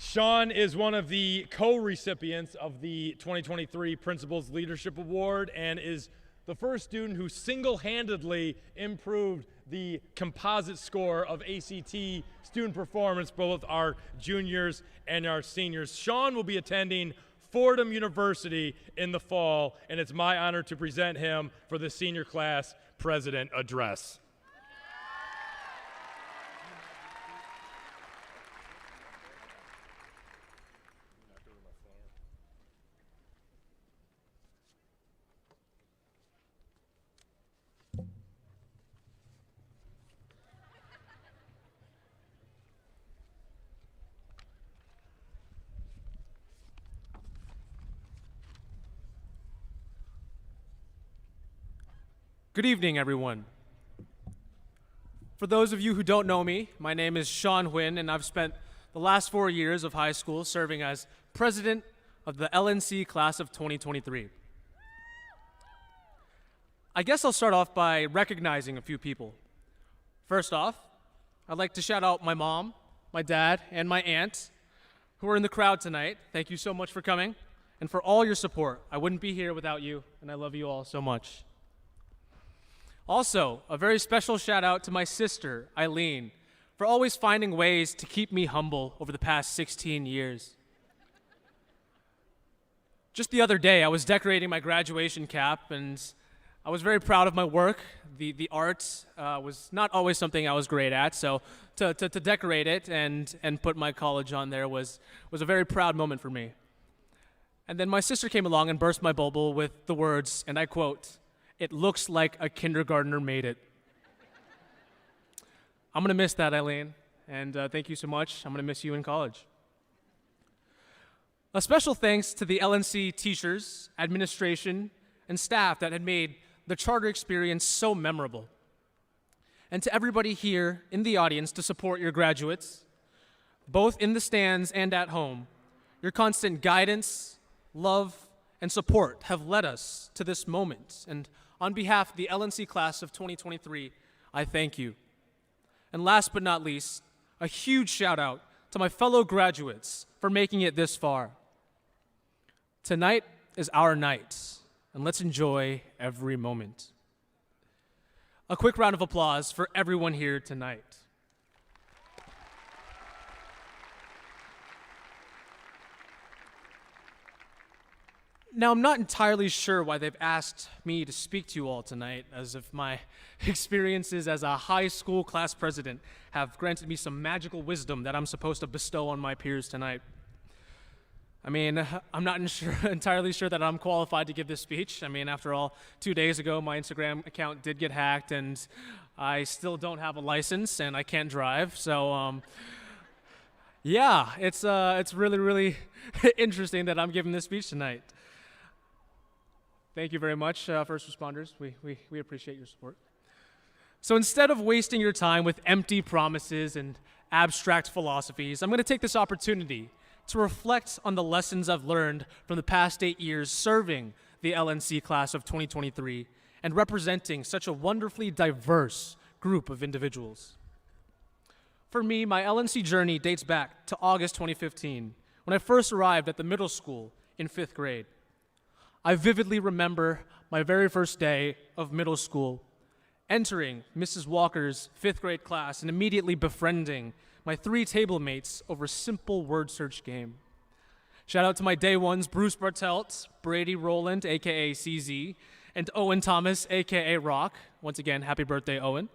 Sean is one of the co-recipients of the 2023 Principals Leadership Award and is the first student who single-handedly improved the composite score of ACT student performance, both our juniors and our seniors. Sean will be attending Fordham University in the fall, and it's my honor to present him for the senior class president address. Good evening, everyone. For those of you who don't know me, my name is Sean Wynn, and I've spent the last 4 years of high school serving as president of the LNC class of 2023. I guess I'll start off by recognizing a few people. First off, I'd like to shout out my mom, my dad, and my aunt who are in the crowd tonight. Thank you so much for coming and for all your support. I wouldn't be here without you, and I love you all so much. Also, a very special shout out to my sister, Eileen, for always finding ways to keep me humble over the past 16 years. Just the other day, I was decorating my graduation cap, and I was very proud of my work. The art was not always something I was great at, so to decorate it and put my college on there was a very proud moment for me. And then my sister came along and burst my bubble with the words, and I quote, "It looks like a kindergartner made it." I'm gonna miss that, Eileen, and thank you so much. I'm gonna miss you in college. A special thanks to the LNC teachers, administration, and staff that had made the charter experience so memorable. And to everybody here in the audience to support your graduates, both in the stands and at home, your constant guidance, love, and support have led us to this moment. And on behalf of the LNC class of 2023, I thank you. And last but not least, a huge shout out to my fellow graduates for making it this far. Tonight is our night, and let's enjoy every moment. A quick round of applause for everyone here tonight. Now, I'm not entirely sure why they've asked me to speak to you all tonight, as if my experiences as a high school class president have granted me some magical wisdom that I'm supposed to bestow on my peers tonight. I mean, I'm not entirely sure that I'm qualified to give this speech. I mean, after all, 2 days ago, my Instagram account did get hacked, and I still don't have a license, and I can't drive, so Yeah, it's really, really interesting that I'm giving this speech tonight. Thank you very much, first responders. We appreciate your support. So instead of wasting your time with empty promises and abstract philosophies, I'm going to take this opportunity to reflect on the lessons I've learned from the past 8 years serving the LNC class of 2023 and representing such a wonderfully diverse group of individuals. For me, my LNC journey dates back to August 2015, when I first arrived at the middle school in 5th grade. I vividly remember my very first day of middle school, entering Mrs. Walker's 5th grade class and immediately befriending my 3 table mates over a simple word search game. Shout out to my day ones, Bruce Bartelt, Brady Rowland, aka CZ, and Owen Thomas, aka Rock. Once again, happy birthday, Owen.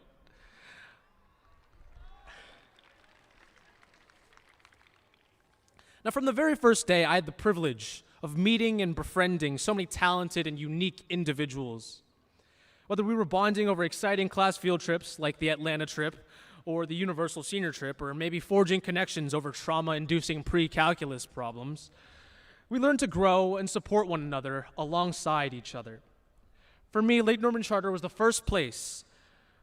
Now, from the very first day, I had the privilege of meeting and befriending so many talented and unique individuals. Whether we were bonding over exciting class field trips like the Atlanta trip or the Universal Senior trip, or maybe forging connections over trauma-inducing pre-calculus problems, we learned to grow and support one another alongside each other. For me, Lake Norman Charter was the first place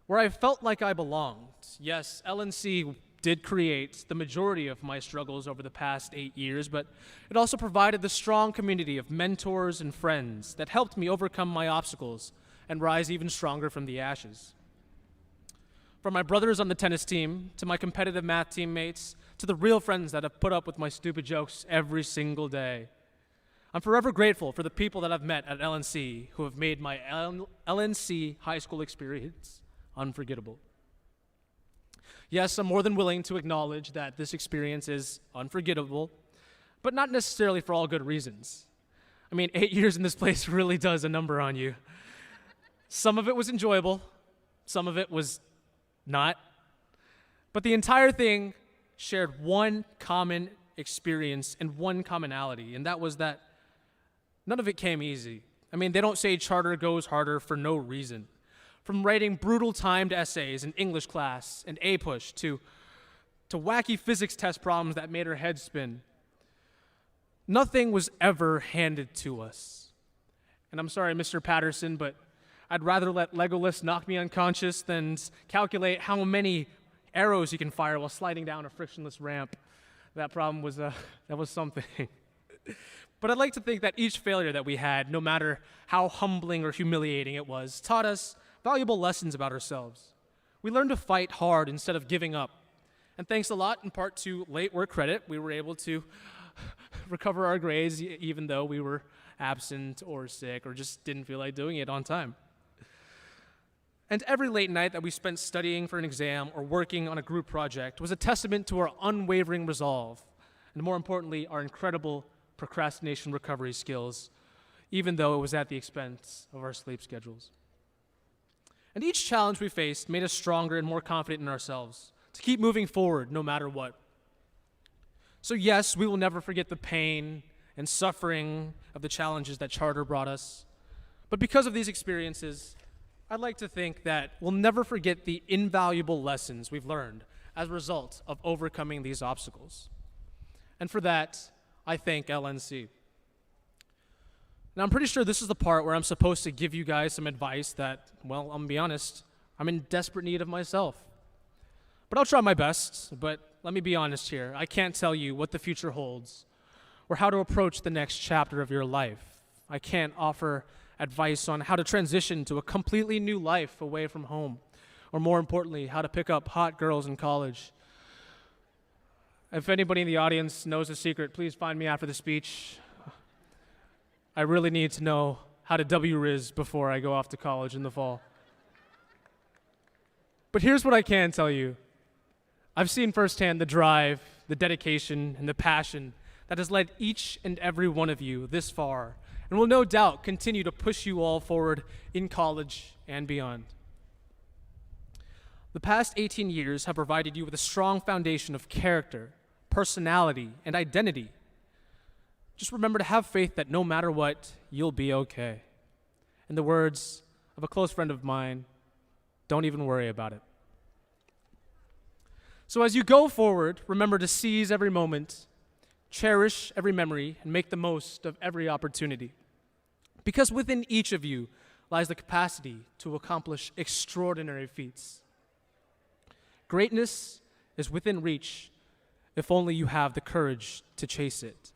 where I felt like I belonged. Yes, LNC did create the majority of my struggles over the past 8 years, but it also provided the strong community of mentors and friends that helped me overcome my obstacles and rise even stronger from the ashes. From my brothers on the tennis team, to my competitive math teammates, to the real friends that have put up with my stupid jokes every single day. I'm forever grateful for the people that I've met at LNC who have made my LNC high school experience unforgettable. Yes, I'm more than willing to acknowledge that this experience is unforgettable, but not necessarily for all good reasons. I mean, 8 years in this place really does a number on you. Some of it was enjoyable, some of it was not, but the entire thing shared one common experience and one commonality, and that was that none of it came easy. I mean, they don't say charter goes harder for no reason. From writing brutal timed essays in English class and A-push to wacky physics test problems that made our heads spin, nothing was ever handed to us. And I'm sorry, Mr. Patterson, but I'd rather let Legolas knock me unconscious than calculate how many arrows you can fire while sliding down a frictionless ramp. That problem was, that was something. But I'd like to think that each failure that we had, no matter how humbling or humiliating it was, taught us valuable lessons about ourselves. We learned to fight hard instead of giving up. And thanks a lot, in part to late work credit, we were able to recover our grades even though we were absent or sick or just didn't feel like doing it on time. And every late night that we spent studying for an exam or working on a group project was a testament to our unwavering resolve, and more importantly, our incredible procrastination recovery skills, even though it was at the expense of our sleep schedules. And each challenge we faced made us stronger and more confident in ourselves to keep moving forward no matter what. So yes, we will never forget the pain and suffering of the challenges that Charter brought us. But because of these experiences, I'd like to think that we'll never forget the invaluable lessons we've learned as a result of overcoming these obstacles. And for that, I thank LNC. Now, I'm pretty sure this is the part where I'm supposed to give you guys some advice that, well, I'm gonna be honest, I'm in desperate need of myself. But I'll try my best, but let me be honest here. I can't tell you what the future holds or how to approach the next chapter of your life. I can't offer advice on how to transition to a completely new life away from home, or more importantly, how to pick up hot girls in college. If anybody in the audience knows a secret, please find me after the speech. I really need to know how to W-Riz before I go off to college in the fall. But here's what I can tell you. I've seen firsthand the drive, the dedication, and the passion that has led each and every one of you this far, and will no doubt continue to push you all forward in college and beyond. The past 18 years have provided you with a strong foundation of character, personality, and identity. Just remember to have faith that no matter what, you'll be okay. In the words of a close friend of mine, don't even worry about it. So as you go forward, remember to seize every moment, cherish every memory, and make the most of every opportunity. Because within each of you lies the capacity to accomplish extraordinary feats. Greatness is within reach if only you have the courage to chase it.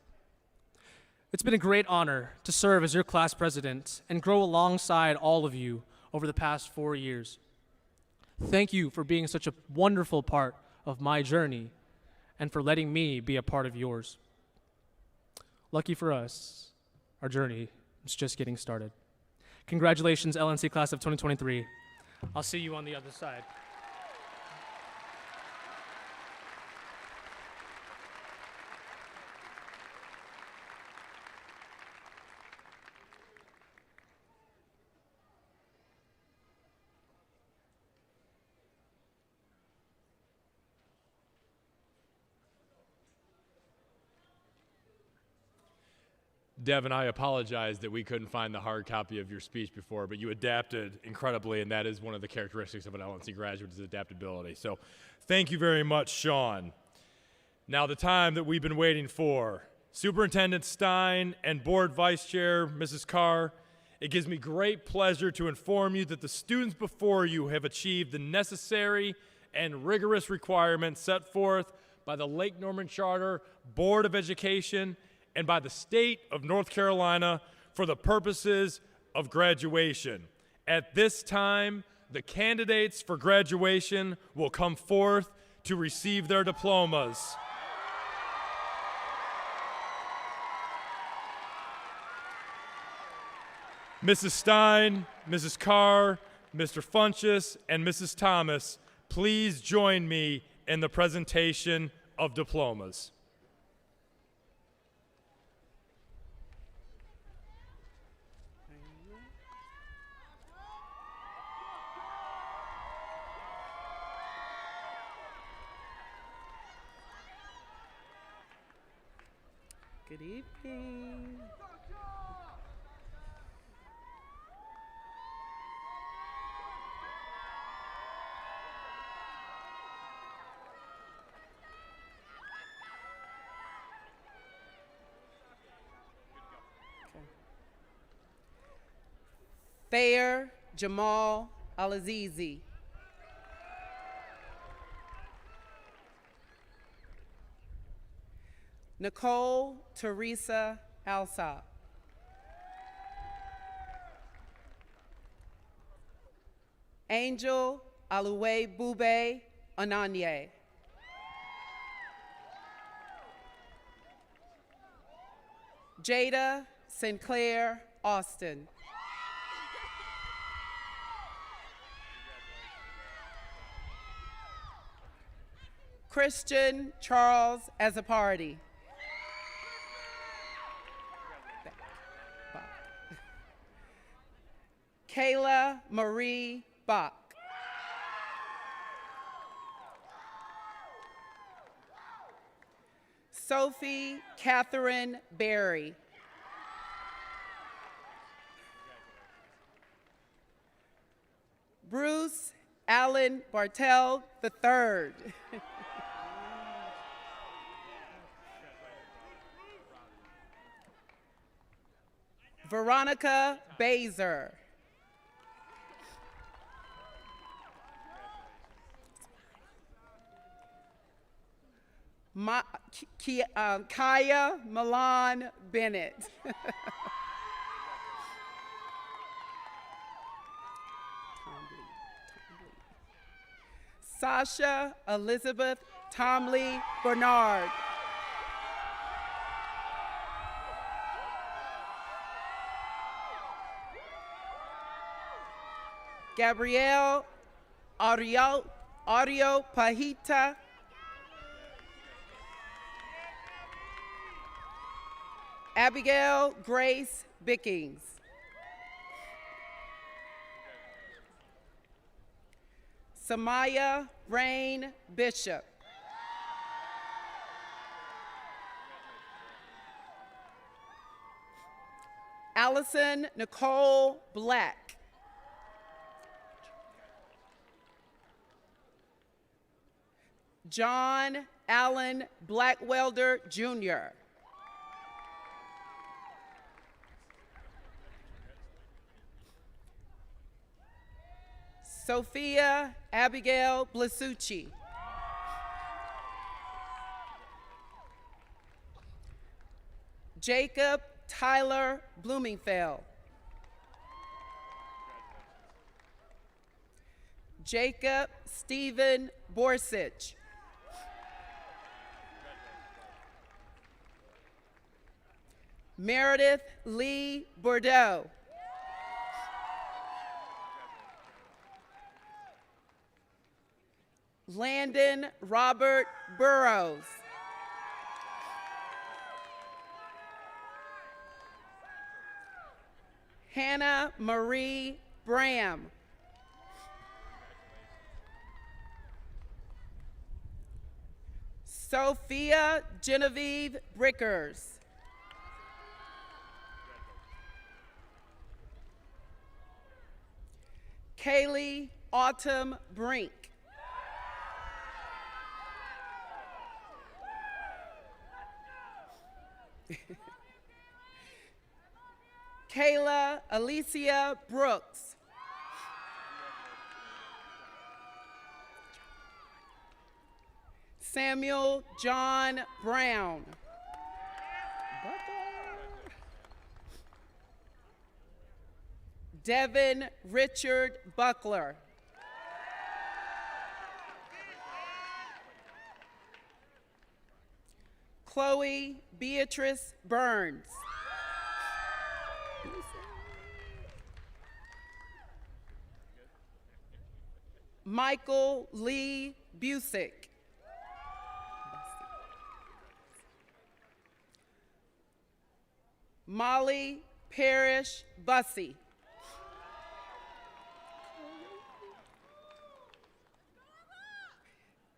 It's been a great honor to serve as your class president and grow alongside all of you over the past 4 years. Thank you for being such a wonderful part of my journey and for letting me be a part of yours. Lucky for us, our journey is just getting started. Congratulations, LNC class of 2023. I'll see you on the other side. Devin, I apologize that we couldn't find the hard copy of your speech before, but you adapted incredibly, and that is one of the characteristics of an LNC graduate is adaptability. So thank you very much, Sean. Now the time that we've been waiting for. Superintendent Stein and Board Vice Chair, Mrs. Carr, it gives me great pleasure to inform you that the students before you have achieved the necessary and rigorous requirements set forth by the Lake Norman Charter Board of Education and by the state of North Carolina for the purposes of graduation. At this time, the candidates for graduation will come forth to receive their diplomas. Mrs. Stein, Mrs. Carr, Mr. Funchess, and Mrs. Thomas, please join me in the presentation of diplomas. Good evening. Thayer Jamal Alazizi. Nicole Teresa Alsop. Angel Aluwe Bube Ananye. Jada Sinclair Austin. Christian Charles Azapardi. Kayla Marie Bach. Sophie Catherine Berry. Bruce Allen Bartell III. Veronica Bazer. Kaya Milan Bennett. Sasha Elizabeth Tomley Bernard. Gabrielle Audio Pajita. Abigail Grace Bickings. Samaya Rain Bishop. Allison Nicole Black. John Allen Blackwelder, Jr. Sophia Abigail Blasucci. Jacob Tyler Bloomingfeld. Jacob Stephen Borsich. Meredith Lee Bordeaux. Landon Robert Burrows. Hannah Marie Bram. Sophia Genevieve Brickers. Kaylee Autumn Brink. Kayla Alicia Brooks. Samuel John Brown. Devin Richard Buckler. Chloe Beatrice Burns. Michael Lee Busick. Molly Parrish Bussey.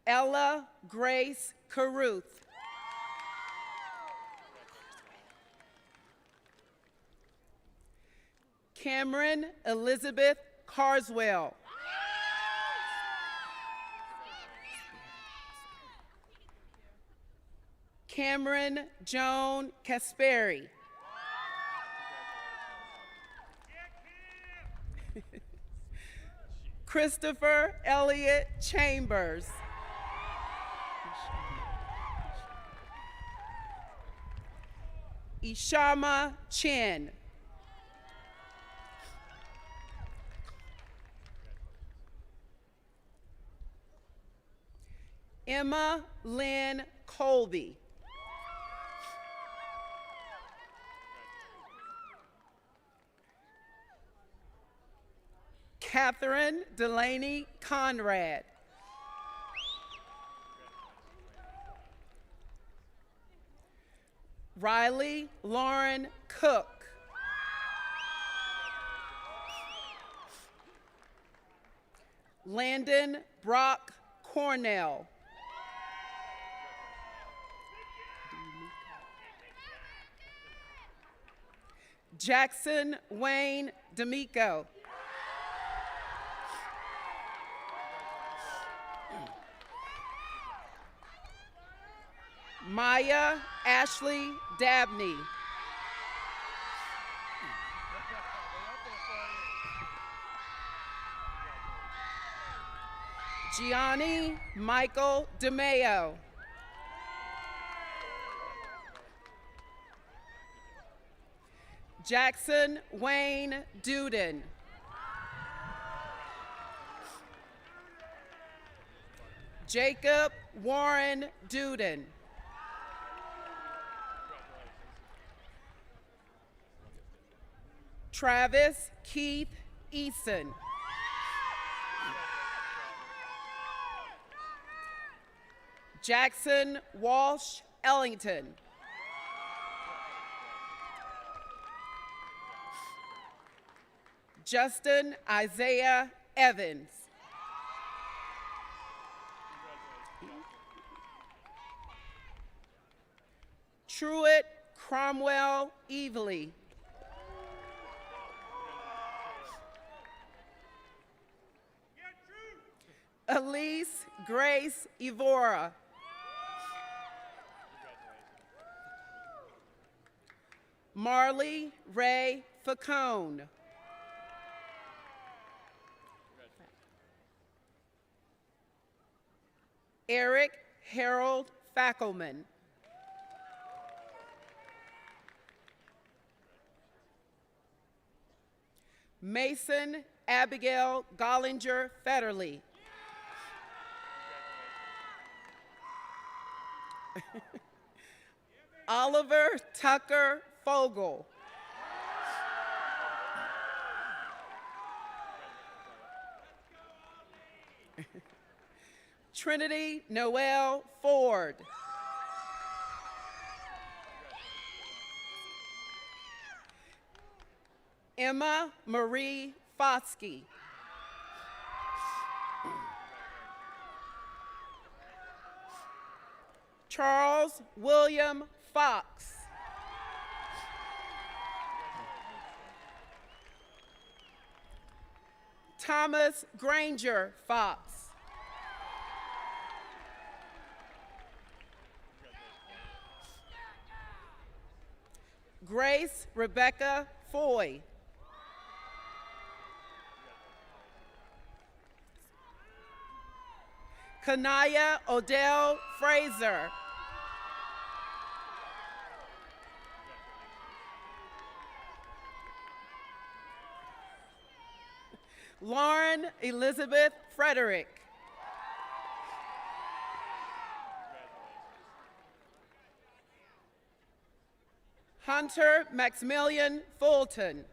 Ella Grace Caruth. Cameron Elizabeth Carswell. Cameron Joan Kasperi. Christopher Elliott Chambers. Ishama Chin. Emma Lynn Colby. Catherine Delaney Conrad. Riley Lauren Cook. Landon Brock Cornell. Jackson Wayne D'Amico. Maya Ashley Dabney. Gianni Michael DeMeo. Jackson Wayne Duden. Jacob Warren Duden. Travis Keith Eason. Jackson Walsh Ellington. Justin Isaiah Evans. Truett Cromwell Evely. Elise Grace Evora. Marley Ray Facone. Eric Harold Fackelman. Mason Abigail Gollinger Federley. Oliver Tucker Fogel. Trinity Noel Ford. Emma Marie Foskey. Charles William Fox. Thomas Granger Fox. Grace Rebecca Foy. Kanaya Odell Fraser. Lauren Elizabeth Frederick. Hunter Maximilian Fulton.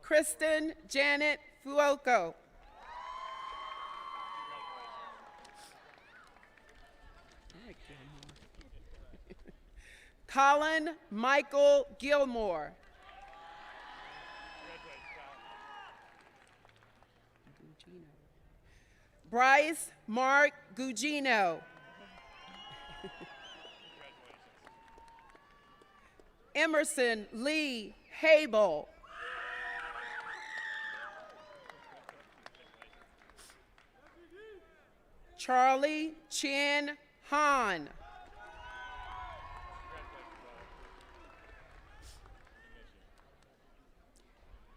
Kristen Janet Fuoco. Colin Michael Gilmore. Bryce Mark Gugino. Emerson Lee Hable. Charlie Chin Han.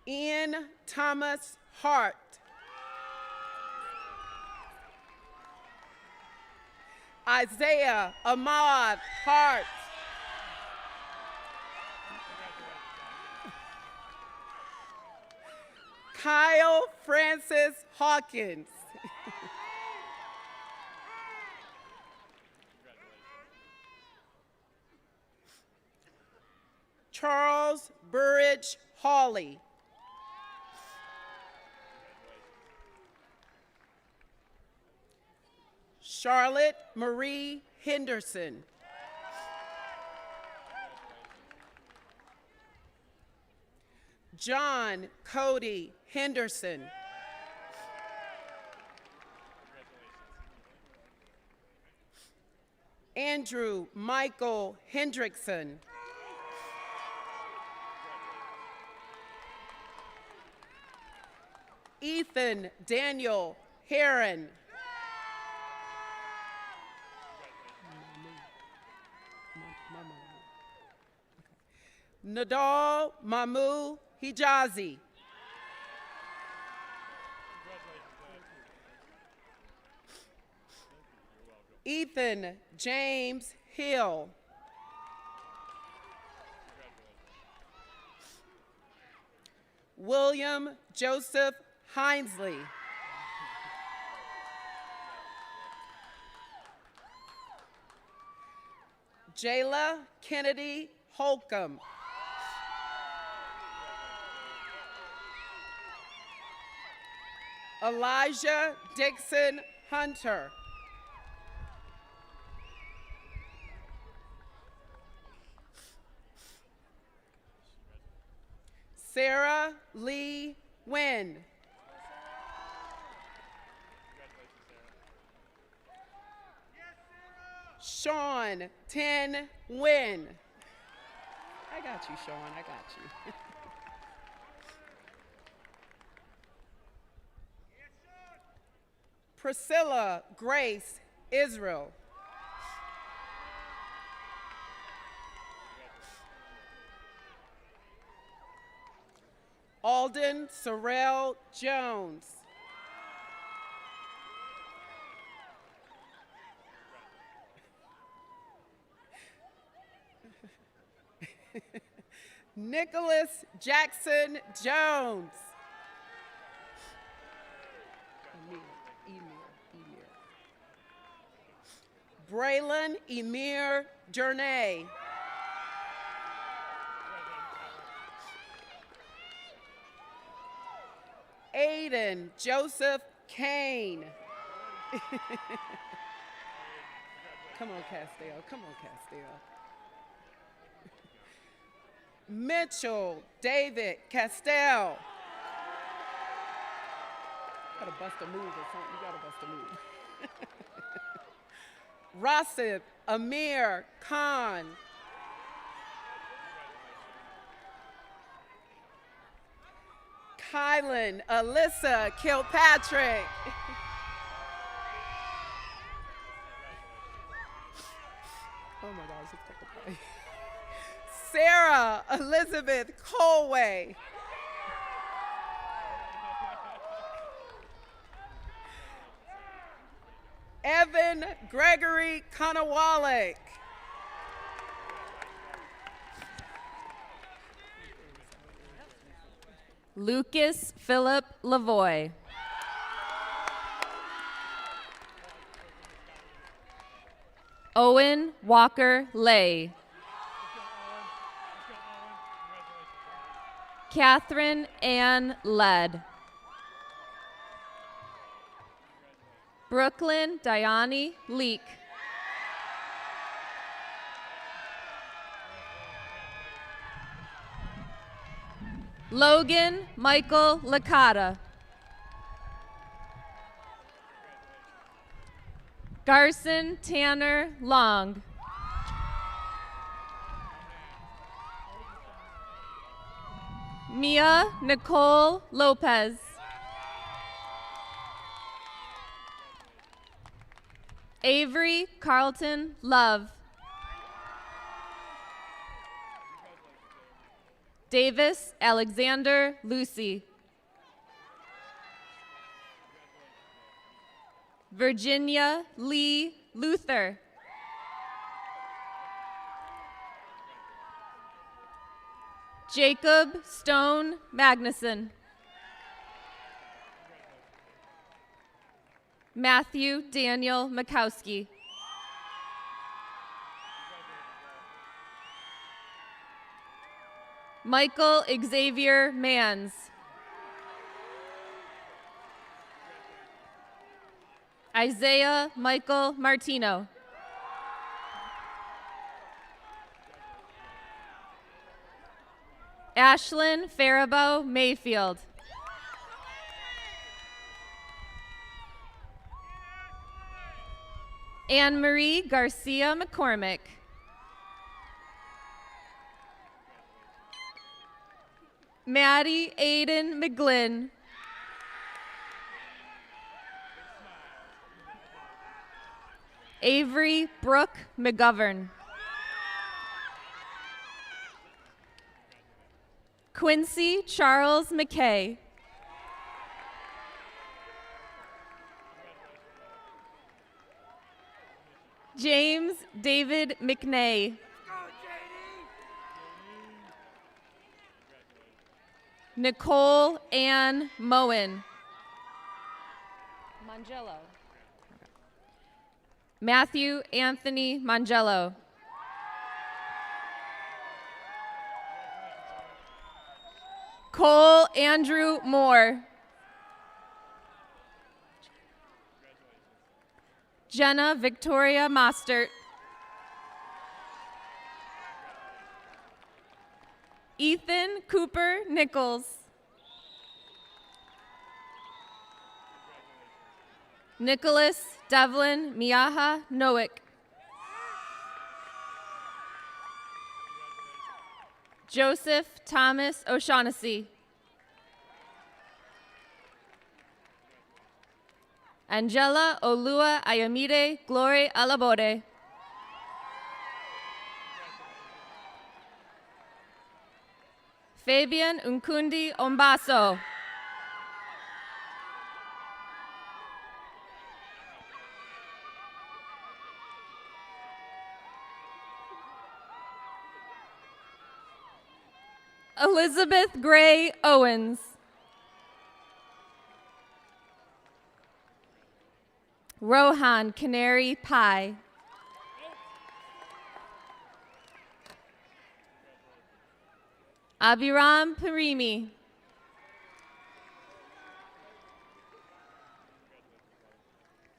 Ian Thomas Hart. Isaiah Ahmad Hart. Kyle Francis Hawkins. Charles Burridge Hawley. Charlotte Marie Henderson. John Cody Henderson. Andrew Michael Hendrickson. Ethan Daniel Heron. Nadal Mamu Hijazi. Ethan James Hill. William Joseph Hinesley. Jayla Kennedy Holcomb. Elijah Dixon Hunter. Sarah Lee Wynn. Sean Ten Wynn. I got you, Sean. I got you. Priscilla Grace Israel. Alden Sorrell Jones. Nicholas Jackson Jones. Braylon Emir Journey. Aiden Joseph Kane. Come on, Castile. Come on, Castile. Mitchell David Castell. Gotta bust a move or something. You gotta bust a move. Rasif Amir Khan. Kylan Alyssa Kilpatrick. Oh my gosh, it's got to play. Sarah Elizabeth Colway. Evan Gregory Konowalik. Lucas Philip Lavoy. Owen Walker Lay. Catherine Ann Led. Brooklyn Diani Leek. Logan Michael Licata. Garson Tanner Long. Mia Nicole Lopez. Avery Carlton Love. Davis Alexander Lucy. Virginia Lee Luther. Jacob Stone Magnuson. Matthew Daniel Makowski. Michael Xavier Mans. Isaiah Michael Martino. Ashlyn Faribault Mayfield. Anne-Marie Garcia McCormick. Maddie Aiden McGlynn. Avery Brooke McGovern. Quincy Charles McKay. James David McNay. Nicole Ann Moen. Mangello. Matthew Anthony Mangello. Cole Andrew Moore. Jenna Victoria Mostert. Ethan Cooper Nichols. Nicholas Devlin Miaha Nowick. Joseph Thomas O'Shaughnessy. Angela Olua Ayamide Glory Alabode. Fabian Unkundi Ombaso. Elizabeth Gray Owens. Rohan Canary Pie. Abiram Parimi.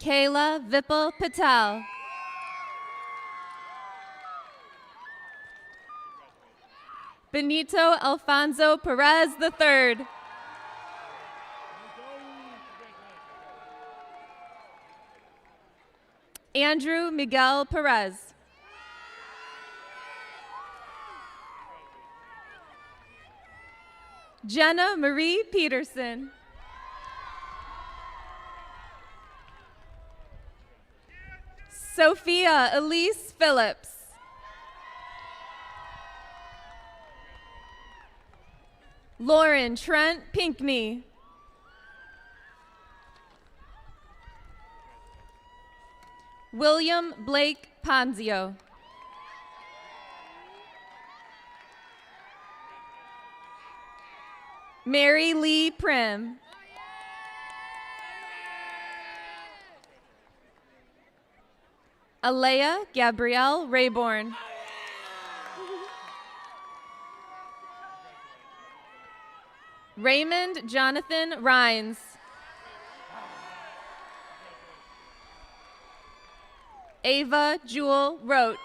Kayla Vipul Patel. Benito Alfonso Perez III. Andrew Miguel Perez. Jenna Marie Peterson. Sophia Elise Phillips. Lauren Trent Pinkney. William Blake Ponzio. Mary Lee Prim. Alea Gabrielle Rayborn. Raymond Jonathan Rhines. Ava Jewel Roach.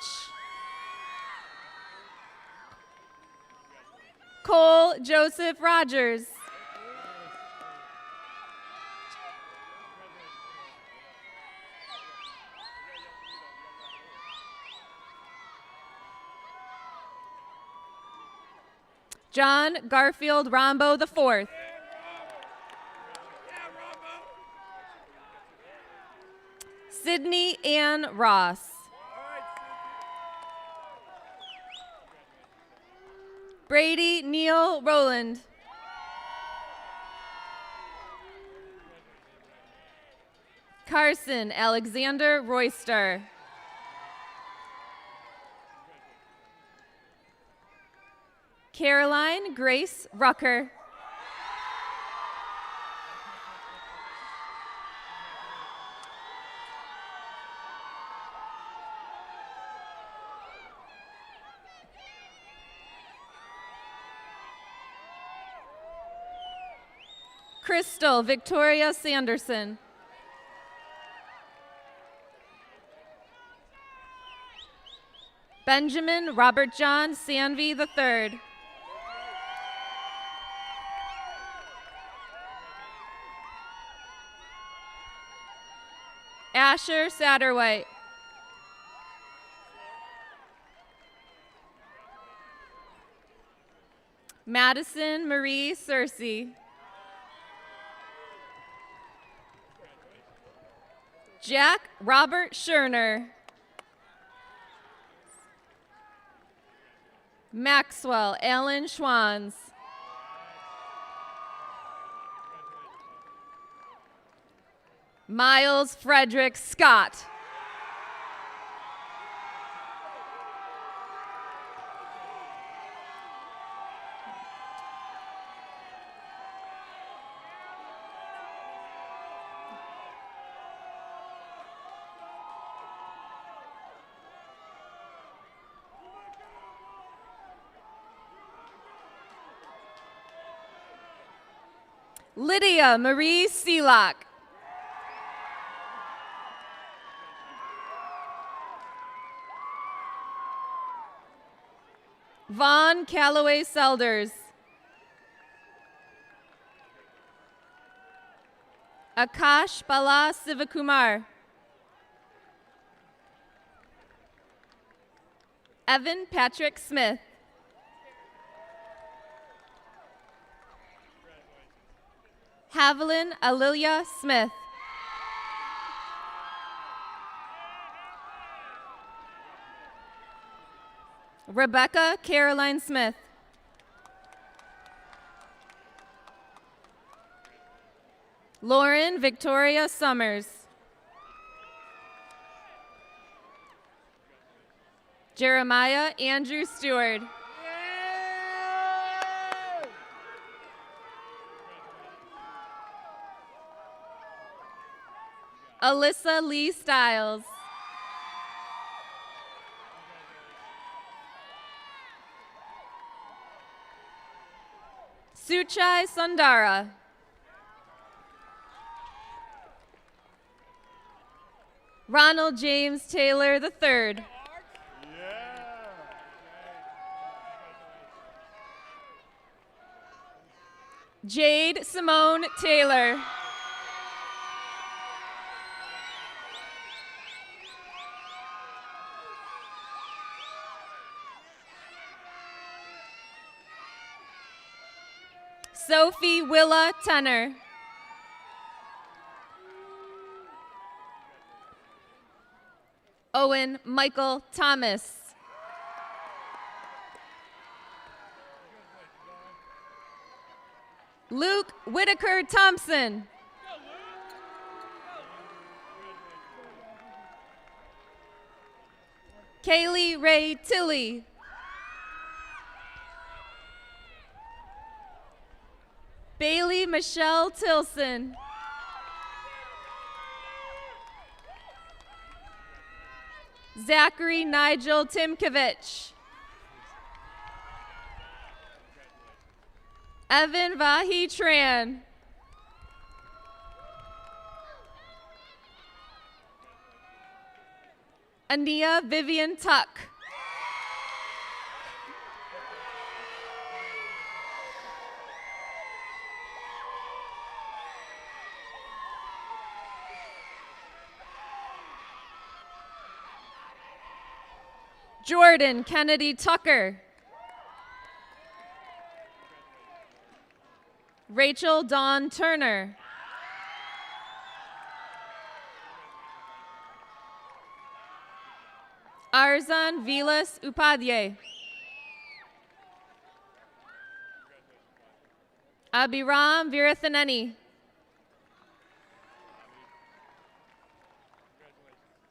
Cole Joseph Rogers. John Garfield Rombo IV. Sydney Ann Ross. Brady Neil Rowland. Carson Alexander Royster. Caroline Grace Rucker. Crystal Victoria Sanderson. Benjamin Robert John Sanvey III. Asher Satterwhite. Madison Marie Searcy. Jack Robert Scherner. Maxwell Allen Schwans. Miles Frederick Scott. Lydia Marie Seelock. Vaughn Calloway Selders. Akash Bala Sivakumar. Evan Patrick Smith. Haviland Alilia Smith. Rebecca Caroline Smith. Lauren Victoria Summers. Jeremiah Andrew Stewart. Alyssa Lee Stiles. Suchai Sundara. Ronald James Taylor III. Jade Simone Taylor. Sophie Willa Tenner. Owen Michael Thomas. Luke Whitaker Thompson. Kaylee Ray Tilley. Bailey Michelle Tilson. Zachary Nigel Timkovich. Evan Vahi Tran. Ania Vivian Tuck. Jordan Kennedy Tucker. Rachel Dawn Turner. Arzan Vilas Upadhyay. Abhiram Virathaneni.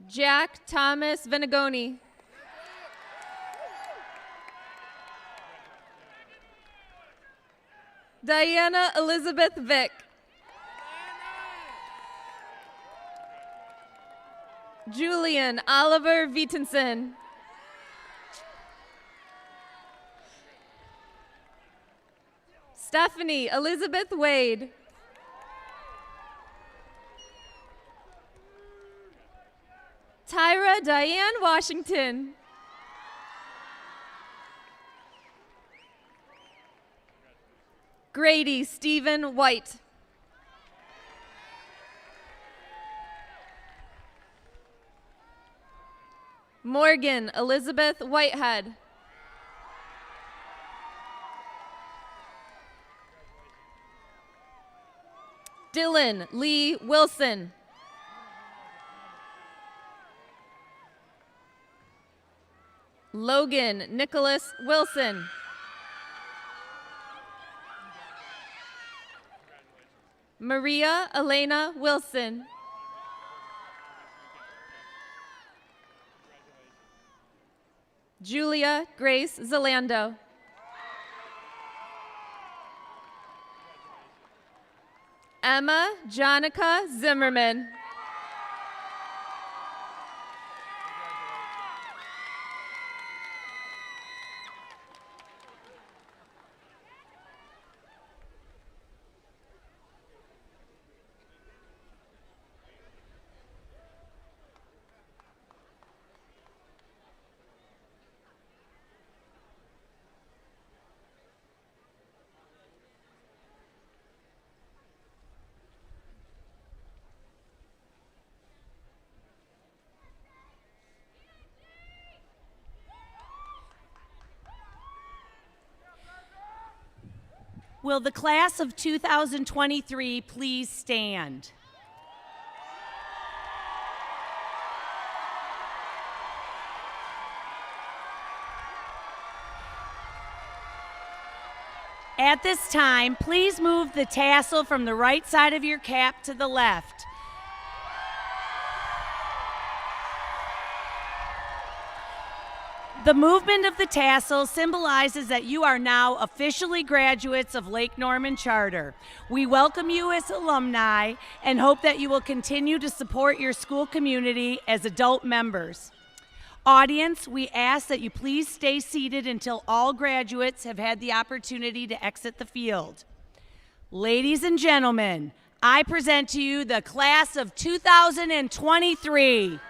Jack Thomas Venagoni. Diana Elizabeth Vick. Julian Oliver Vietensen. Stephanie Elizabeth Wade. Tyra Diane Washington. Grady Stephen White. Morgan Elizabeth Whitehead. Dylan Lee Wilson. Logan Nicholas Wilson. Maria Elena Wilson. Julia Grace Zalando. Emma Jonica Zimmerman. Will the class of 2023 please stand? At this time, please move the tassel from the right side of your cap to the left. The movement of the tassel symbolizes that you are now officially graduates of Lake Norman Charter. We welcome you as alumni and hope that you will continue to support your school community as adult members. Audience, we ask that you please stay seated until all graduates have had the opportunity to exit the field. Ladies and gentlemen, I present to you the class of 2023.